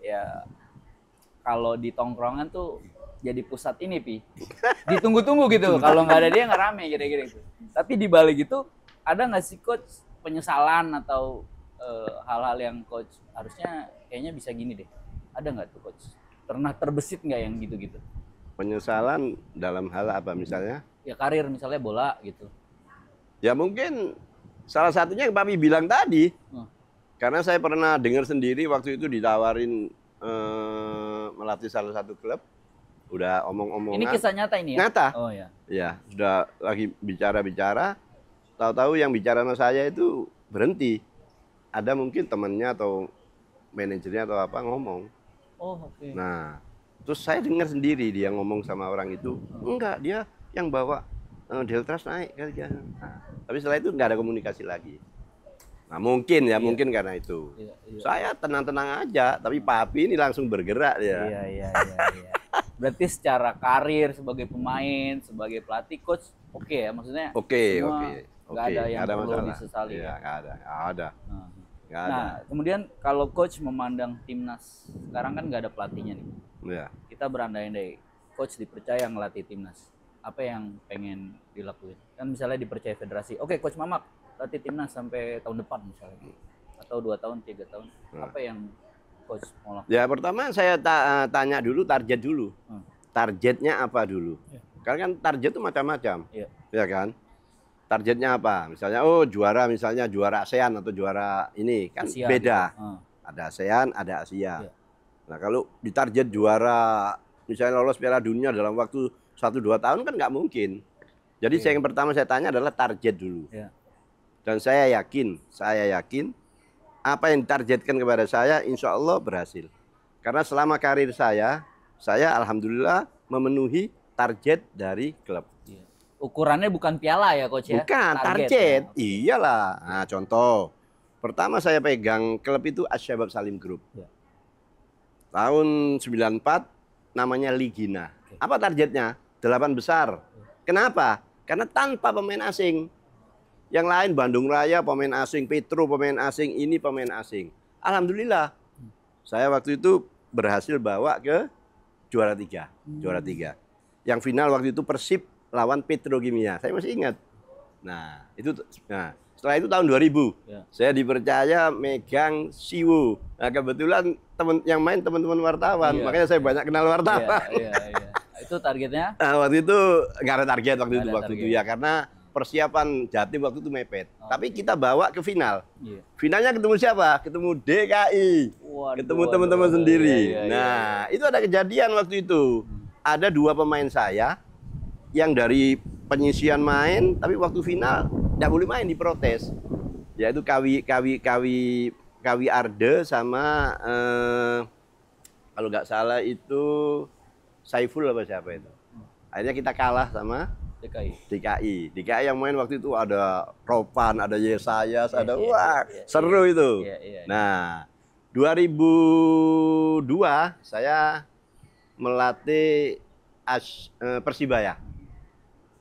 Speaker 2: Ya kalau di tongkrongan tuh jadi pusat ini, Pi. Ditunggu-tunggu gitu. Kalau nggak ada dia nggak rame kira-kira gitu. Tapi di balik itu ada nggak sih Coach penyesalan atau hal-hal yang Coach harusnya kayaknya bisa gini deh? Ada nggak tuh Coach? Pernah terbesit nggak yang gitu-gitu?
Speaker 1: Penyesalan dalam hal apa misalnya?
Speaker 2: Ya karir misalnya bola gitu.
Speaker 1: Ya mungkin salah satunya yang Papi bilang tadi. Karena saya pernah dengar sendiri waktu itu ditawarin melatih salah satu klub. Udah omong-omongan.
Speaker 2: Ini kisah nyata ini ya?
Speaker 1: Nyata.
Speaker 2: Oh ya.
Speaker 1: Ya, sudah lagi bicara-bicara. Tahu-tahu yang bicara sama saya itu berhenti. Ada mungkin temannya atau manajernya atau apa ngomong.
Speaker 2: Oh, oke.
Speaker 1: Nah, terus saya dengar sendiri dia ngomong sama orang itu, enggak, dia yang bawa Deltras naik kali ya. Nah, tapi setelah itu nggak ada komunikasi lagi. Nah, mungkin ya, mungkin karena itu. Saya tenang-tenang aja, tapi Papi ini langsung bergerak ya.
Speaker 2: Iya. Berarti secara karir sebagai pemain, sebagai pelatih, coach, oke ya, maksudnya
Speaker 1: Oke.
Speaker 2: Nggak ada yang
Speaker 1: ada
Speaker 2: perlu
Speaker 1: masalah.
Speaker 2: disesali.
Speaker 1: Iya, nggak ada.
Speaker 2: Nah, kemudian kalau coach memandang timnas, sekarang kan nggak ada pelatihnya nih.
Speaker 1: Iya.
Speaker 2: Kita berandai-andai, coach dipercaya ngelatih timnas. Apa yang pengen dilakuin? Kan misalnya dipercaya federasi, oke coach Mamak, latih timnas sampai tahun depan misalnya. Atau 2 tahun, 3 tahun. Apa yang coach mau lakukan?
Speaker 1: Ya pertama saya tanya dulu target dulu. Targetnya apa dulu? Karena kan target itu macam-macam. Ya kan? Targetnya apa? Misalnya juara ASEAN atau juara ini kan Asia, beda. Gitu. Ada ASEAN, ada Asia. Nah, kalau ditarget juara misalnya lolos Piala Dunia dalam waktu 1-2 tahun kan nggak mungkin. Jadi yang pertama saya tanya adalah target dulu. Dan saya yakin apa yang ditargetkan kepada saya insya Allah berhasil. Karena selama karir saya alhamdulillah memenuhi target dari klub.
Speaker 2: Ukurannya bukan piala ya coach ya?
Speaker 1: Bukan, target. Ya. Iyalah. Nah, contoh. Pertama saya pegang klub itu Asyabab Salim Group. Tahun 94 namanya Ligina. Apa targetnya? 8 besar. Kenapa? Karena tanpa pemain asing. Yang lain Bandung Raya pemain asing, Petro pemain asing, ini pemain asing. Alhamdulillah. Saya waktu itu berhasil bawa ke juara 3. Yang final waktu itu Persib lawan Petrokimia. Saya masih ingat. Nah, setelah itu tahun 2000. Saya dipercaya megang Siwu. Nah, kebetulan yang main teman-teman wartawan. Makanya saya banyak kenal wartawan.
Speaker 2: Itu targetnya?
Speaker 1: Nah, waktu itu nggak ada target waktu itu ya, karena persiapan Jatim waktu itu mepet. Tapi kita bawa ke final. Finalnya ketemu siapa? Ketemu DKI. Ketemu teman-teman sendiri. Nah, itu ada kejadian waktu itu. Ada 2 pemain saya yang dari penyisian main, tapi waktu final nggak boleh main, diprotes. Yaitu Kawi Arde sama kalau nggak salah itu Saiful apa siapa itu. Akhirnya kita kalah sama DKI yang main waktu itu ada Ropan, ada Yesayas, ada seru itu. Nah, 2002 saya melatih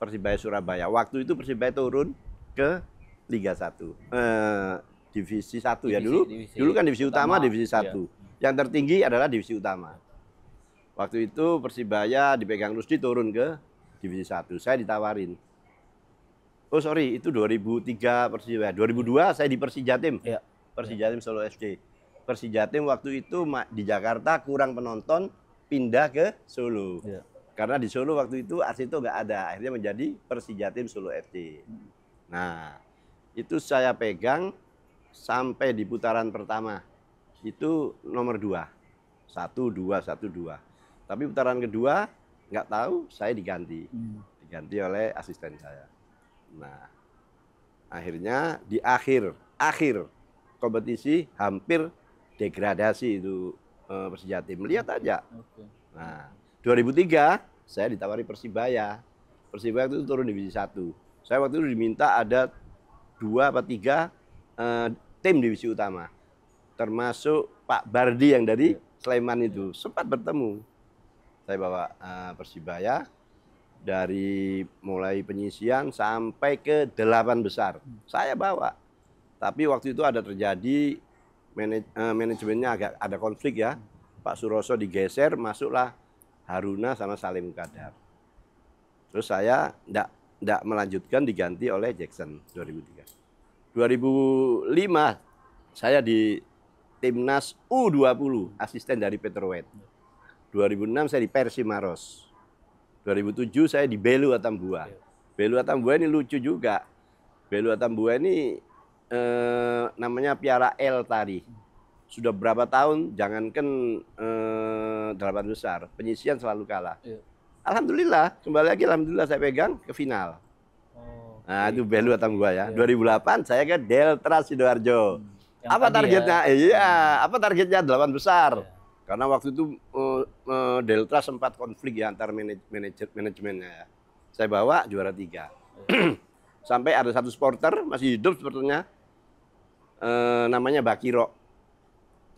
Speaker 1: Persibaya Surabaya. Waktu itu Persibaya turun ke Liga 1. Divisi 1 ya dulu. Dulu kan divisi utama, divisi 1. Yang tertinggi adalah divisi utama. Waktu itu Persibaya dipegang Rusdi turun ke divisi 1. Saya ditawarin. Oh sorry, itu 2003 Persibaya. 2002 saya di Persijatim. Persijatim Solo FC. Persijatim waktu itu di Jakarta kurang penonton, pindah ke Solo. Karena di Solo waktu itu Arsito nggak ada, akhirnya menjadi Persijatim Solo FC. Nah, itu saya pegang sampai di putaran pertama. Itu nomor 2. 1-2. Tapi putaran kedua nggak tahu, saya diganti oleh asisten saya. Nah, akhirnya di akhir kompetisi hampir degradasi itu Persijatim. Lihat aja. Nah, 2003 saya ditawari Persibaya itu turun divisi 1. Saya waktu itu diminta ada 2 atau 3 tim divisi utama, termasuk Pak Bardi yang dari Sleman itu sempat bertemu. Saya bawa Persibaya dari mulai penyisian sampai ke 8 besar. Saya bawa. Tapi waktu itu ada terjadi manajemennya agak ada konflik ya. Pak Suroso digeser, masuklah Haruna sama Salim Kadar. Terus saya enggak melanjutkan, diganti oleh Jackson 2003. 2005 saya di Timnas U20, asisten dari Petrowet. 2006 saya di Persimaros. 2007 saya di Belu Atambua. Belu Atambua ini lucu juga. Belu Atambua ini namanya Piara El tadi. Sudah berapa tahun, jangankan 8 besar, penyisian selalu kalah. Alhamdulillah, kembali lagi alhamdulillah saya pegang ke final. Nah, itu Belu Atambua ya. 2008 saya ke Deltras Sidoarjo. Apa targetnya? Apa targetnya 8 besar. Karena waktu itu Delta sempat konflik ya antar manajemennya ya. Saya bawa juara 3. Sampai ada satu supporter masih hidup supporternya, namanya Bakiro.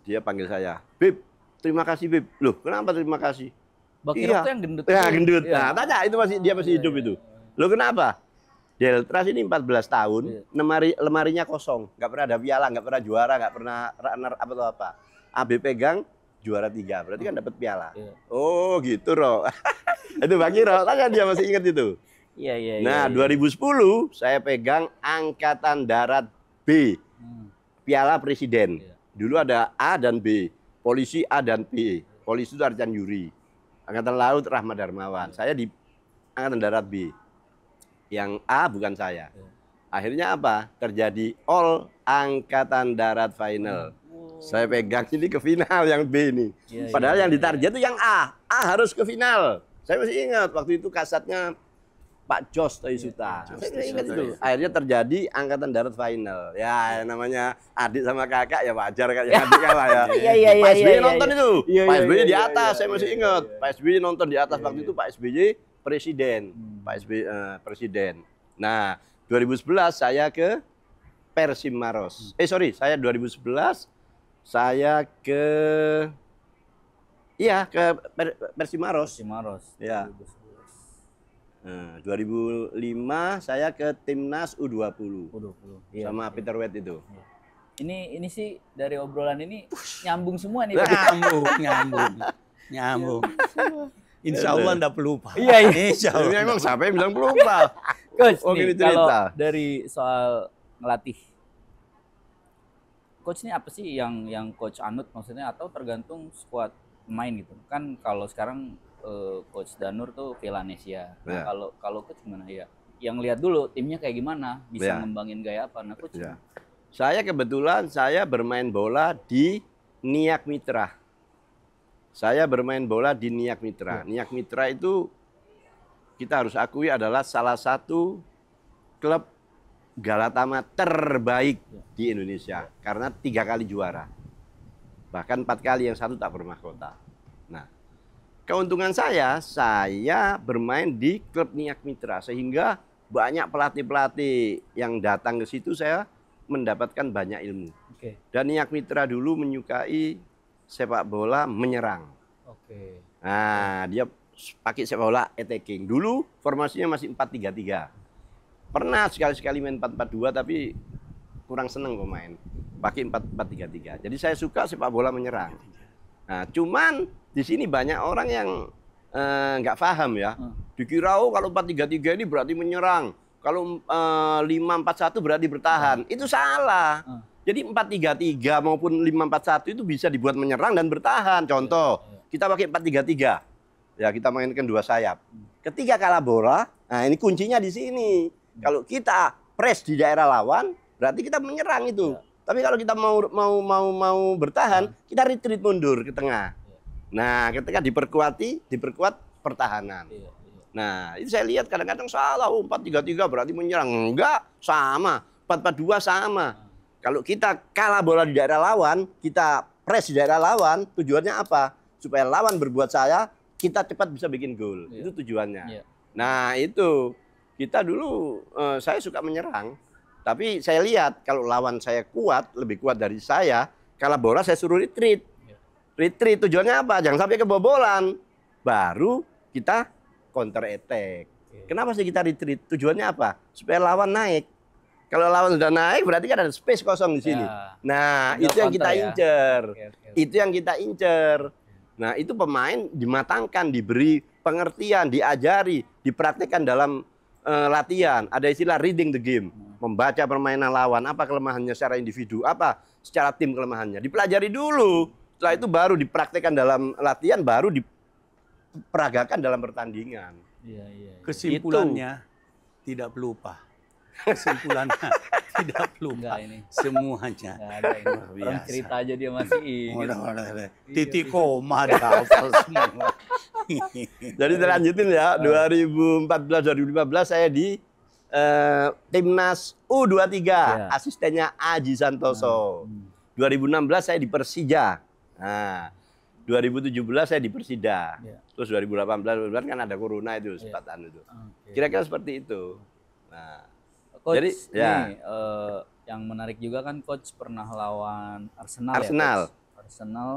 Speaker 1: Dia panggil saya, Bib, terima kasih Bib. Loh, kenapa terima kasih?
Speaker 2: Bakiro tuh yang gendut.
Speaker 1: Ya, gendut.
Speaker 2: Iya.
Speaker 1: Nah, tanya itu dia masih hidup itu. Loh, kenapa? Deltras ini 14 tahun, lemarinya kosong, nggak pernah ada piala, nggak pernah juara, nggak pernah runner apa. AB pegang juara 3, berarti kan dapat piala. Oh gitu Ro. Itu Bakiro, tanya dia masih ingat itu.
Speaker 2: Iya.
Speaker 1: Nah, 2010 saya pegang Angkatan Darat B, Piala Presiden. Dulu ada A dan B, polisi A dan B. Polisi itu Arcan Yuri, Angkatan Laut Rahmat Darmawan. Saya di Angkatan Darat B. Yang A bukan saya. Akhirnya apa? Terjadi All Angkatan Darat Final. Saya pegang ini ke final yang B ini. Padahal yang ditarget itu yang A. A harus ke final. Saya masih ingat waktu itu kasatnya Pak Jos Toisuta. Saya ingat itu. Akhirnya terjadi Angkatan Darat Final. Ya namanya adik sama kakak ya wajar kan ya adik kalah ya. Pak SBY nonton itu. Pak SBY di atas, saya masih ingat. Pak SBY nonton di atas waktu itu Pak SBY presiden. Pak SBY presiden. Nah, 2011 saya ke Persim Maros. Saya 2011 saya ke Persim Maros. Ya. 2005 saya ke Timnas U20. Sama Peter Wet itu.
Speaker 2: Ini sih dari obrolan ini nyambung semua nih.
Speaker 3: Nyambung. Insya Allah enggak pelupa.
Speaker 2: Iya.
Speaker 3: Insya Allah.
Speaker 1: Emang siapa yang bilang pelupa?
Speaker 2: Coach,
Speaker 1: nih,
Speaker 2: kalau dari soal ngelatih, coach ini apa sih yang coach anut maksudnya, atau tergantung skuad pemain gitu? Kan kalau sekarang coach Danur tuh Villanesia. Nah, kalau coach gimana ya? Yang lihat dulu timnya kayak gimana, bisa ngembangin gaya apa? Nah, coach.
Speaker 1: Saya kebetulan bermain bola di Niak Mitra. Niak Mitra itu kita harus akui adalah salah satu klub Galatama terbaik di Indonesia karena 3 kali juara, bahkan 4 kali, yang satu tak bermahkota. Nah, keuntungan saya bermain di klub Niak Mitra sehingga banyak pelatih-pelatih yang datang ke situ, saya mendapatkan banyak ilmu. Dan Niak Mitra dulu menyukai sepak bola menyerang. Nah, dia pakai sepak bola attacking. Dulu formasinya masih 4-3-3. Pernah sekali-sekali main 4-4-2 tapi kurang seneng pemain. Pakai 4-4-3-3. Jadi saya suka sepak bola menyerang. Nah, cuman di sini banyak orang yang nggak paham ya. Dikira kalau 4-3-3 ini berarti menyerang. Kalau 5-4-1 berarti bertahan. Itu salah. Jadi 4-3-3 maupun 5-4-1 itu bisa dibuat menyerang dan bertahan. Contoh, kita pakai 4-3-3. Ya, kita mainkan 2 sayap. Ketika kalah bola, nah ini kuncinya di sini. Kalau kita press di daerah lawan, berarti kita menyerang itu. Tapi kalau kita mau bertahan, kita retreat mundur ke tengah. Nah, ketika diperkuat pertahanan. Nah, itu saya lihat kadang-kadang salah. 4-3-3 berarti menyerang. Enggak, sama. 4-4-2 sama. Kalau kita kalah bola di daerah lawan, kita press di daerah lawan, tujuannya apa? Supaya lawan berbuat kita cepat bisa bikin gol. Itu tujuannya. Nah, itu kita dulu saya suka menyerang. Tapi saya lihat kalau lawan saya kuat, lebih kuat dari saya, kalah bola saya suruh retreat. Retreat tujuannya apa? Jangan sampai kebobolan. Baru kita counter attack. Kenapa sih kita retreat? Tujuannya apa? Supaya lawan naik. Kalau lawan sudah naik berarti kan ada space kosong di sini. Nah, itu yang kita incer. Itu yang kita incer. Nah, itu pemain dimatangkan, diberi pengertian, diajari, dipraktikkan dalam latihan. Ada istilah reading the game. Membaca permainan lawan, apa kelemahannya secara individu, apa secara tim kelemahannya. Dipelajari dulu. Setelah itu baru dipraktikkan dalam latihan, baru diperagakan dalam pertandingan.
Speaker 3: Kesimpulannya tidak pelupa. Kesimpulannya tidak pelupa. Semuanya.
Speaker 2: Orang cerita aja dia masih ingat.
Speaker 3: Titik koma hafal semua.
Speaker 1: Jadi terlanjutin ya, 2014-2015 saya di Timnas U23, asistennya Aji Santoso. 2016 saya di Persija. Nah, 2017 saya di Persida.
Speaker 2: Iya.
Speaker 1: Terus 2018 kan ada corona itu, sepatan itu. Kira-kira seperti itu. Nah,
Speaker 2: Coach,
Speaker 1: jadi
Speaker 2: nih, yang menarik juga kan Coach pernah lawan Arsenal.
Speaker 1: Arsenal.
Speaker 2: Ya, Coach? Arsenal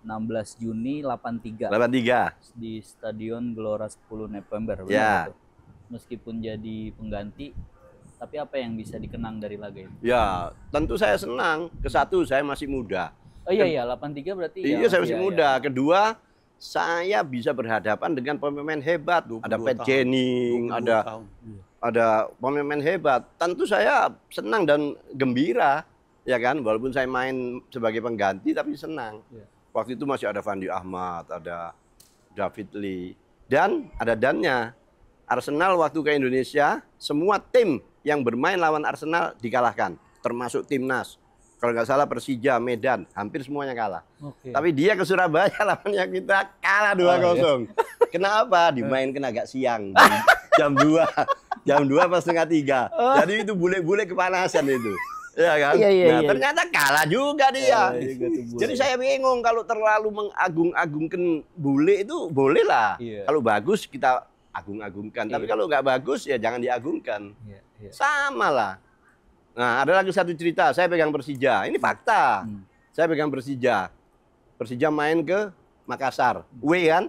Speaker 2: 16 Juni 83 di Stadion Gelora 10 November.
Speaker 1: Ya.
Speaker 2: Itu? Meskipun jadi pengganti, tapi apa yang bisa dikenang dari laga itu?
Speaker 1: Ya, tentu saya senang. Kesatu, saya masih muda.
Speaker 2: Oh iya, 83 berarti
Speaker 1: iya, saya masih muda.
Speaker 2: Ya.
Speaker 1: Kedua, saya bisa berhadapan dengan pemain hebat. Ada Pat Jennings, ada pemain hebat. Tentu saya senang dan gembira, ya kan. Walaupun saya main sebagai pengganti, tapi senang. Ya. Waktu itu masih ada Fandi Ahmad, ada David Lee, dan ada dannya. Arsenal waktu ke Indonesia, semua tim yang bermain lawan Arsenal dikalahkan, termasuk timnas. Kalau nggak salah Persija, Medan, hampir semuanya kalah. Tapi dia ke Surabaya lawannya kita kalah 2-0. Kenapa? Dimainkan agak siang, jam 2 pas setengah 3. Jadi itu bule-bule kepanasan itu. Ya kan? Ternyata kalah juga dia. Jadi saya bingung kalau terlalu mengagung-agungkan bule itu boleh lah. Kalau bagus kita agung-agungkan. Tapi kalau nggak bagus ya jangan diagungkan. Sama lah. Nah, ada lagi satu cerita, saya pegang Persija. Ini fakta. Saya pegang Persija. Persija main ke Makassar. Kan?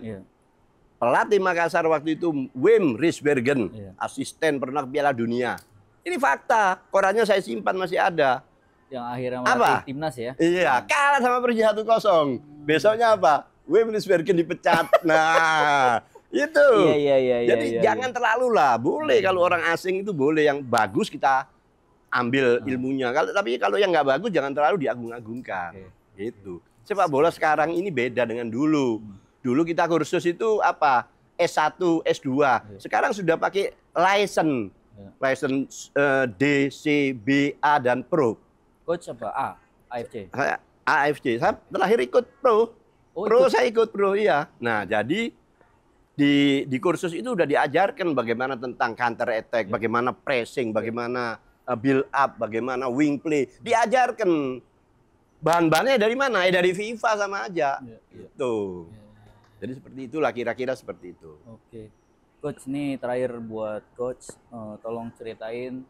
Speaker 1: Pelatih Makassar waktu itu Wim Risbergen, asisten pernah Piala Dunia. Ini fakta. Korannya saya simpan masih ada.
Speaker 2: Yang akhirnya melatih timnas ya?
Speaker 1: Iya, kalah sama Persija 1-0. Besoknya apa? Wim Risbergen dipecat. Nah, itu. Jadi jangan terlalu lah. Boleh kalau orang asing itu boleh, yang bagus kita ambil ilmunya. Tapi kalau yang nggak bagus jangan terlalu diagung-agungkan. Gitu. Sepak bola sekarang ini beda dengan dulu. Dulu kita kursus itu apa? S1, S2. Sekarang sudah pakai license. License D, C, B, A dan Pro.
Speaker 2: Coach apa? A, AFC.
Speaker 1: Saya AFC. Saya terakhir ikut Pro. Saya ikut Pro, iya. Nah, jadi di kursus itu udah diajarkan bagaimana tentang counter attack, bagaimana pressing, bagaimana build up, bagaimana wing play, diajarkan. Bahan-bahannya dari mana? Dari FIFA sama aja. Tuh. Jadi seperti itulah, kira-kira seperti itu.
Speaker 2: Oke. Coach, nih terakhir buat Coach, tolong ceritain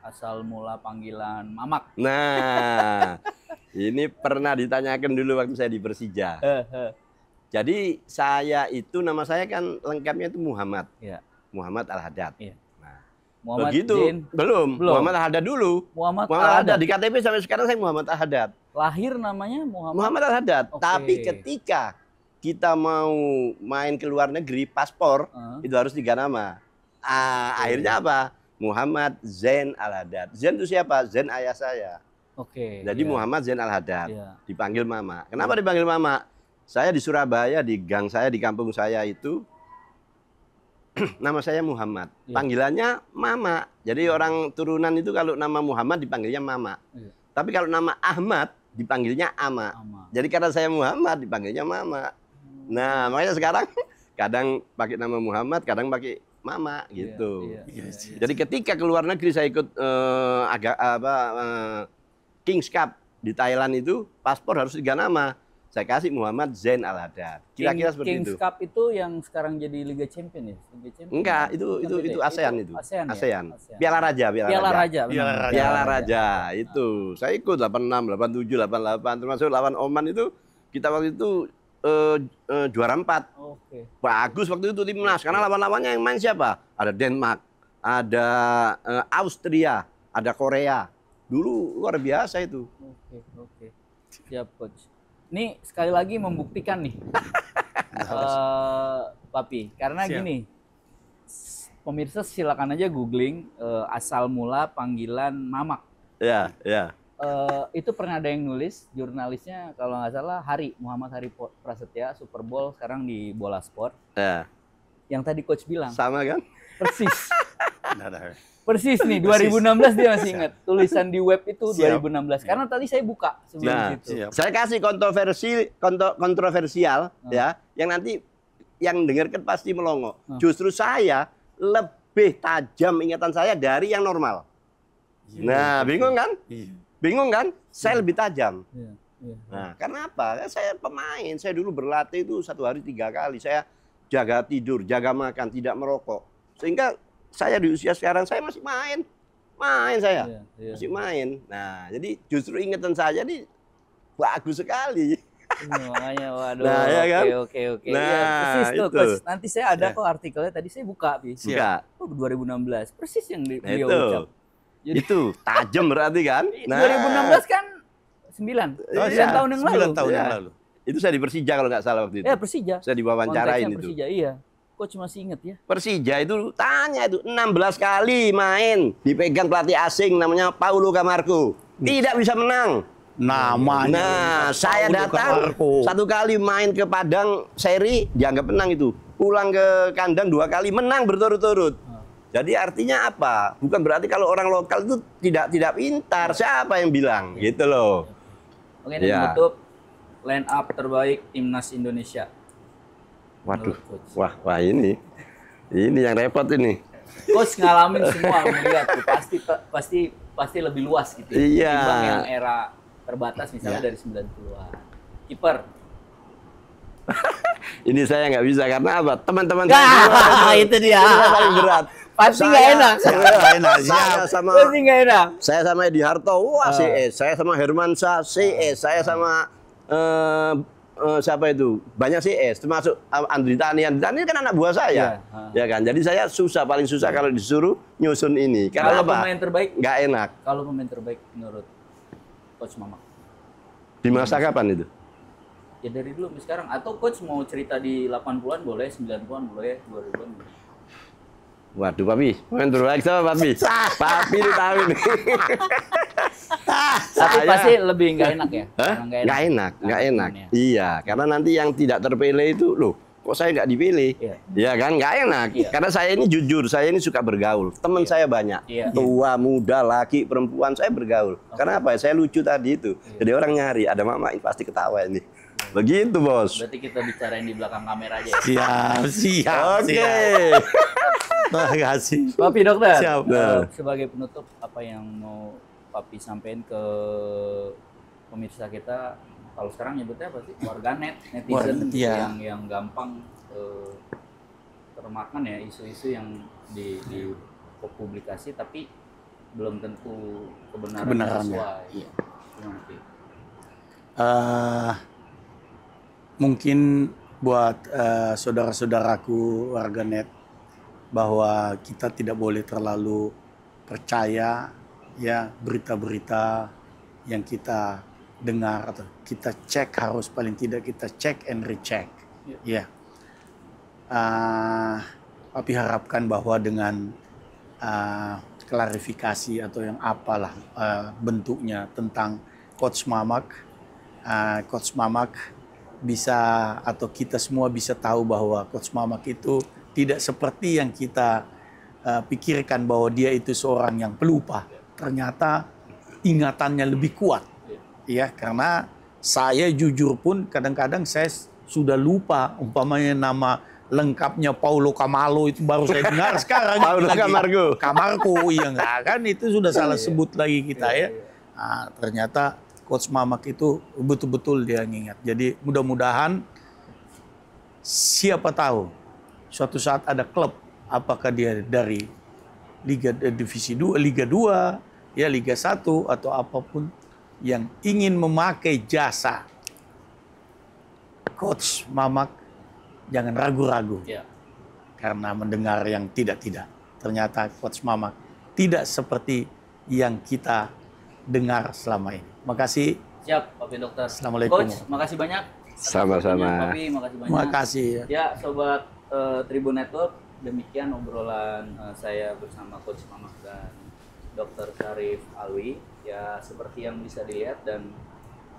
Speaker 2: asal mula panggilan Mamak.
Speaker 1: Nah, ini pernah ditanyakan dulu waktu saya di Persija. Jadi saya itu, nama saya kan lengkapnya itu Muhammad. Muhammad Al-Haddad.
Speaker 2: Muhammad
Speaker 1: begitu
Speaker 2: Zain.
Speaker 1: Belum. Muhammad Al-Haddad dulu.
Speaker 2: Muhammad
Speaker 1: Al-Haddad di KTP sampai sekarang saya Muhammad Al-Haddad.
Speaker 2: Lahir namanya
Speaker 1: Muhammad Al-Haddad. Tapi ketika kita mau main ke luar negeri, paspor itu harus 3 nama. Akhirnya apa? Muhammad Zain Al-Haddad. Zain itu siapa? Zain ayah saya. Jadi Muhammad Zain Al-Haddad. Dipanggil Mama. Kenapa dipanggil Mama? Saya di Surabaya, di gang saya, di kampung saya itu, nama saya Muhammad, panggilannya Mama. Jadi orang turunan itu kalau nama Muhammad dipanggilnya Mama. Tapi kalau nama Ahmad dipanggilnya Ama. Jadi karena saya Muhammad dipanggilnya Mama. Nah, makanya sekarang kadang pakai nama Muhammad, kadang pakai Mama gitu. Jadi ketika ke luar negeri saya ikut Kings Cup di Thailand itu, paspor harus 3 nama. Saya kasih Muhammad Zain Al-Haddad. Kira-kira seperti itu.
Speaker 2: Kings Cup itu yang sekarang jadi Liga Champion ya? Liga Champion.
Speaker 1: Enggak, itu ASEAN itu. ASEAN. Piala Raja. Piala Raja itu. Saya ikut 86, 87, 88, termasuk lawan Oman itu kita waktu itu juara 4. Bagus waktu itu timnas, karena lawan-lawannya yang main siapa? Ada Denmark, ada Austria, ada Korea. Dulu luar biasa itu.
Speaker 2: Siap, Coach. Ini sekali lagi membuktikan nih, Papi, karena gini, pemirsa silakan aja googling asal mula panggilan Mamak. Itu pernah ada yang nulis, jurnalisnya kalau nggak salah Muhammad Hari Prasetya, Super Bowl sekarang di Bola Sport. Yang tadi Coach bilang.
Speaker 1: Sama kan?
Speaker 2: Persis. Persis nih, 2016 dia masih ingat. Tulisan di web itu 2016. Karena tadi saya buka sebelum itu.
Speaker 1: Saya kasih kontroversial ya, yang nanti yang dengarkan pasti melongo. Justru saya lebih tajam ingatan saya dari yang normal. Nah, bingung kan? Bingung kan? Saya lebih tajam. Nah, karena apa? Kan saya pemain. Saya dulu berlatih itu 1 hari 3 kali. Saya jaga tidur, jaga makan, tidak merokok. Sehingga saya di usia sekarang saya masih main saya. Masih main. Nah, jadi justru ingatan saya ini bagus sekali.
Speaker 2: Makanya waduh.
Speaker 1: Nah, ya kan?
Speaker 2: Oke.
Speaker 1: Nah,
Speaker 2: Ya, persis tuh,
Speaker 1: itu.
Speaker 2: Coach. Nanti saya ada kok artikelnya, tadi saya buka.
Speaker 1: Buka.
Speaker 2: Oh, 2016. Persis yang beliau
Speaker 1: Itu.
Speaker 2: ucap. Jadi,
Speaker 1: Itu tajam berarti kan?
Speaker 2: 2016 kan 9 tahun yang lalu.
Speaker 3: 9 tahun yang
Speaker 1: Iya.
Speaker 3: lalu.
Speaker 1: Itu saya di Persija kalau nggak salah waktu itu.
Speaker 2: Ya, Persija.
Speaker 1: Saya diwawancarain
Speaker 2: Konteksnya
Speaker 1: itu.
Speaker 2: Persija, iya. Coach masih inget ya?
Speaker 1: Persija itu tanya itu 16 kali main dipegang pelatih asing namanya Paulo Camargo. Tidak bisa menang.
Speaker 3: Namanya.
Speaker 1: Nah, saya
Speaker 3: Paulo
Speaker 1: datang
Speaker 3: Camargo.
Speaker 1: 1 kali main ke Padang seri dianggap menang itu. Pulang ke kandang 2 kali menang berturut-turut. Jadi artinya apa? Bukan berarti kalau orang lokal itu tidak pintar. Siapa yang bilang? Gitu loh.
Speaker 2: Oke, dan
Speaker 1: Ya.
Speaker 2: tutup line up terbaik timnas Indonesia.
Speaker 1: Waduh.
Speaker 2: Menurut Coach.
Speaker 1: Wah ini yang repot ini.
Speaker 2: Coach ngalamin semua, melihat tuh pasti lebih luas gitu.
Speaker 1: Iya.
Speaker 2: Ketimbang yang era terbatas misalnya dari 90-an. Kiper.
Speaker 1: Ini saya nggak bisa karena apa? Teman-teman
Speaker 2: Itu dia.
Speaker 1: Itu paling berat.
Speaker 2: Pasti nggak enak.
Speaker 1: Saya sama
Speaker 2: Pasti nggak enak.
Speaker 1: Saya sama Edi Harto, wah CS. Saya sama Hermansyah, CS. Saya sama siapa itu? Banyak CS, termasuk Andri Tani. Andri Tani kan anak buah saya. Ya kan? Jadi saya paling susah kalau disuruh nyusun ini. Karena
Speaker 2: Kalau
Speaker 1: apa?
Speaker 2: pemain terbaik,
Speaker 1: Nggak enak.
Speaker 2: kalau pemain terbaik menurut Coach Mamak.
Speaker 1: Di masa kapan itu?
Speaker 2: Ya dari dulu sampai sekarang. Atau Coach mau cerita di 80-an boleh, 90-an boleh, 2000-an boleh.
Speaker 1: Waduh, Papi. Pemain terbaik sama Papi. Papi ini tahu nih.
Speaker 2: Tapi pasti lebih nggak enak ya?
Speaker 1: Hah?
Speaker 2: Karena
Speaker 1: Nggak enak.
Speaker 2: Ya.
Speaker 1: Iya, karena nanti yang tidak terpilih itu, loh, kok saya nggak dipilih?
Speaker 2: Iya.
Speaker 1: Iya kan, nggak enak.
Speaker 2: Iya.
Speaker 1: Karena saya ini jujur, saya ini suka bergaul. Teman saya banyak,
Speaker 2: Iya.
Speaker 1: tua, muda, laki, perempuan, saya bergaul. Karena apa? Saya lucu tadi itu. Jadi orang nyari, ada Mama ini pasti ketawa ini. Begitu, Bos.
Speaker 2: Berarti kita bicarain di belakang kamera aja ya?
Speaker 3: Siap.
Speaker 1: Oke.
Speaker 3: Terima kasih.
Speaker 2: Papi dokter,
Speaker 3: Siap.
Speaker 2: sebagai penutup apa yang mau Papi sampaikan ke pemirsa kita? Kalau sekarang nyebutnya apa sih? Warganet, netizen gitu,
Speaker 3: iya.
Speaker 2: yang gampang termakan ya isu-isu yang dipublikasi tapi belum tentu kebenarannya sesuai.
Speaker 3: Iya.
Speaker 2: Gimana, Pi?
Speaker 3: Mungkin buat saudara-saudaraku warganet bahwa kita tidak boleh terlalu percaya ya berita-berita yang kita dengar atau kita cek, harus paling tidak kita cek and recheck. Ya. Tapi harapkan bahwa dengan klarifikasi atau yang apalah bentuknya tentang Coach Mamak, bisa atau kita semua bisa tahu bahwa Coach Mamak itu tidak seperti yang kita pikirkan bahwa dia itu seorang yang pelupa. Ternyata ingatannya lebih kuat. Ya, karena saya jujur pun kadang-kadang saya sudah lupa umpamanya nama lengkapnya Paulo Camargo itu baru saya dengar sekarang.
Speaker 1: Paulo Camargo.
Speaker 3: Camargo, iya enggak kan itu sudah salah sebut lagi kita ya. Nah, ternyata Coach Mamak itu betul-betul dia ngingat. Jadi mudah-mudahan siapa tahu suatu saat ada klub, apakah dia dari Liga Divisi 2, Liga 2, ya Liga 1 atau apapun yang ingin memakai jasa Coach Mamak, jangan ragu-ragu.
Speaker 2: Ya.
Speaker 3: Karena mendengar yang tidak-tidak. Ternyata Coach Mamak tidak seperti yang kita dengar selama ini. Makasih.
Speaker 2: Siap, Papi dokter.
Speaker 3: Assalamualaikum.
Speaker 2: Coach, makasih banyak.
Speaker 1: Sama-sama.
Speaker 2: Papi, makasih banyak.
Speaker 3: Terima kasih.
Speaker 2: Ya, sobat Tribun Network, demikian obrolan saya bersama Coach Mamak dan Dr. Syarif Alwi. Ya, seperti yang bisa dilihat dan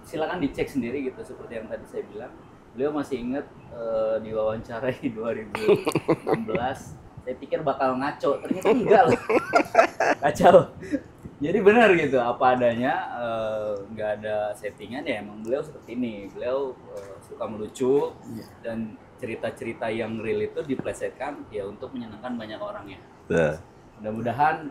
Speaker 2: silakan dicek sendiri gitu seperti yang tadi saya bilang. Beliau masih ingat diwawancarai 2016. Saya pikir bakal ngaco, ternyata enggak loh. Kacau. Jadi benar gitu, apa adanya, nggak ada settingan ya, emang beliau seperti ini. Beliau suka melucu dan cerita-cerita yang real itu diplesetkan ya untuk menyenangkan banyak orang ya. Mudah-mudahan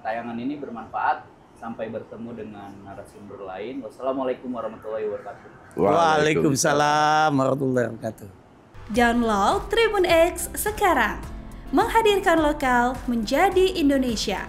Speaker 2: tayangan ini bermanfaat. Sampai bertemu dengan narasumber lain. Wassalamualaikum warahmatullahi wabarakatuh.
Speaker 3: Waalaikumsalam warahmatullahi wabarakatuh.
Speaker 4: Download Tribun X sekarang. Menghadirkan lokal menjadi Indonesia.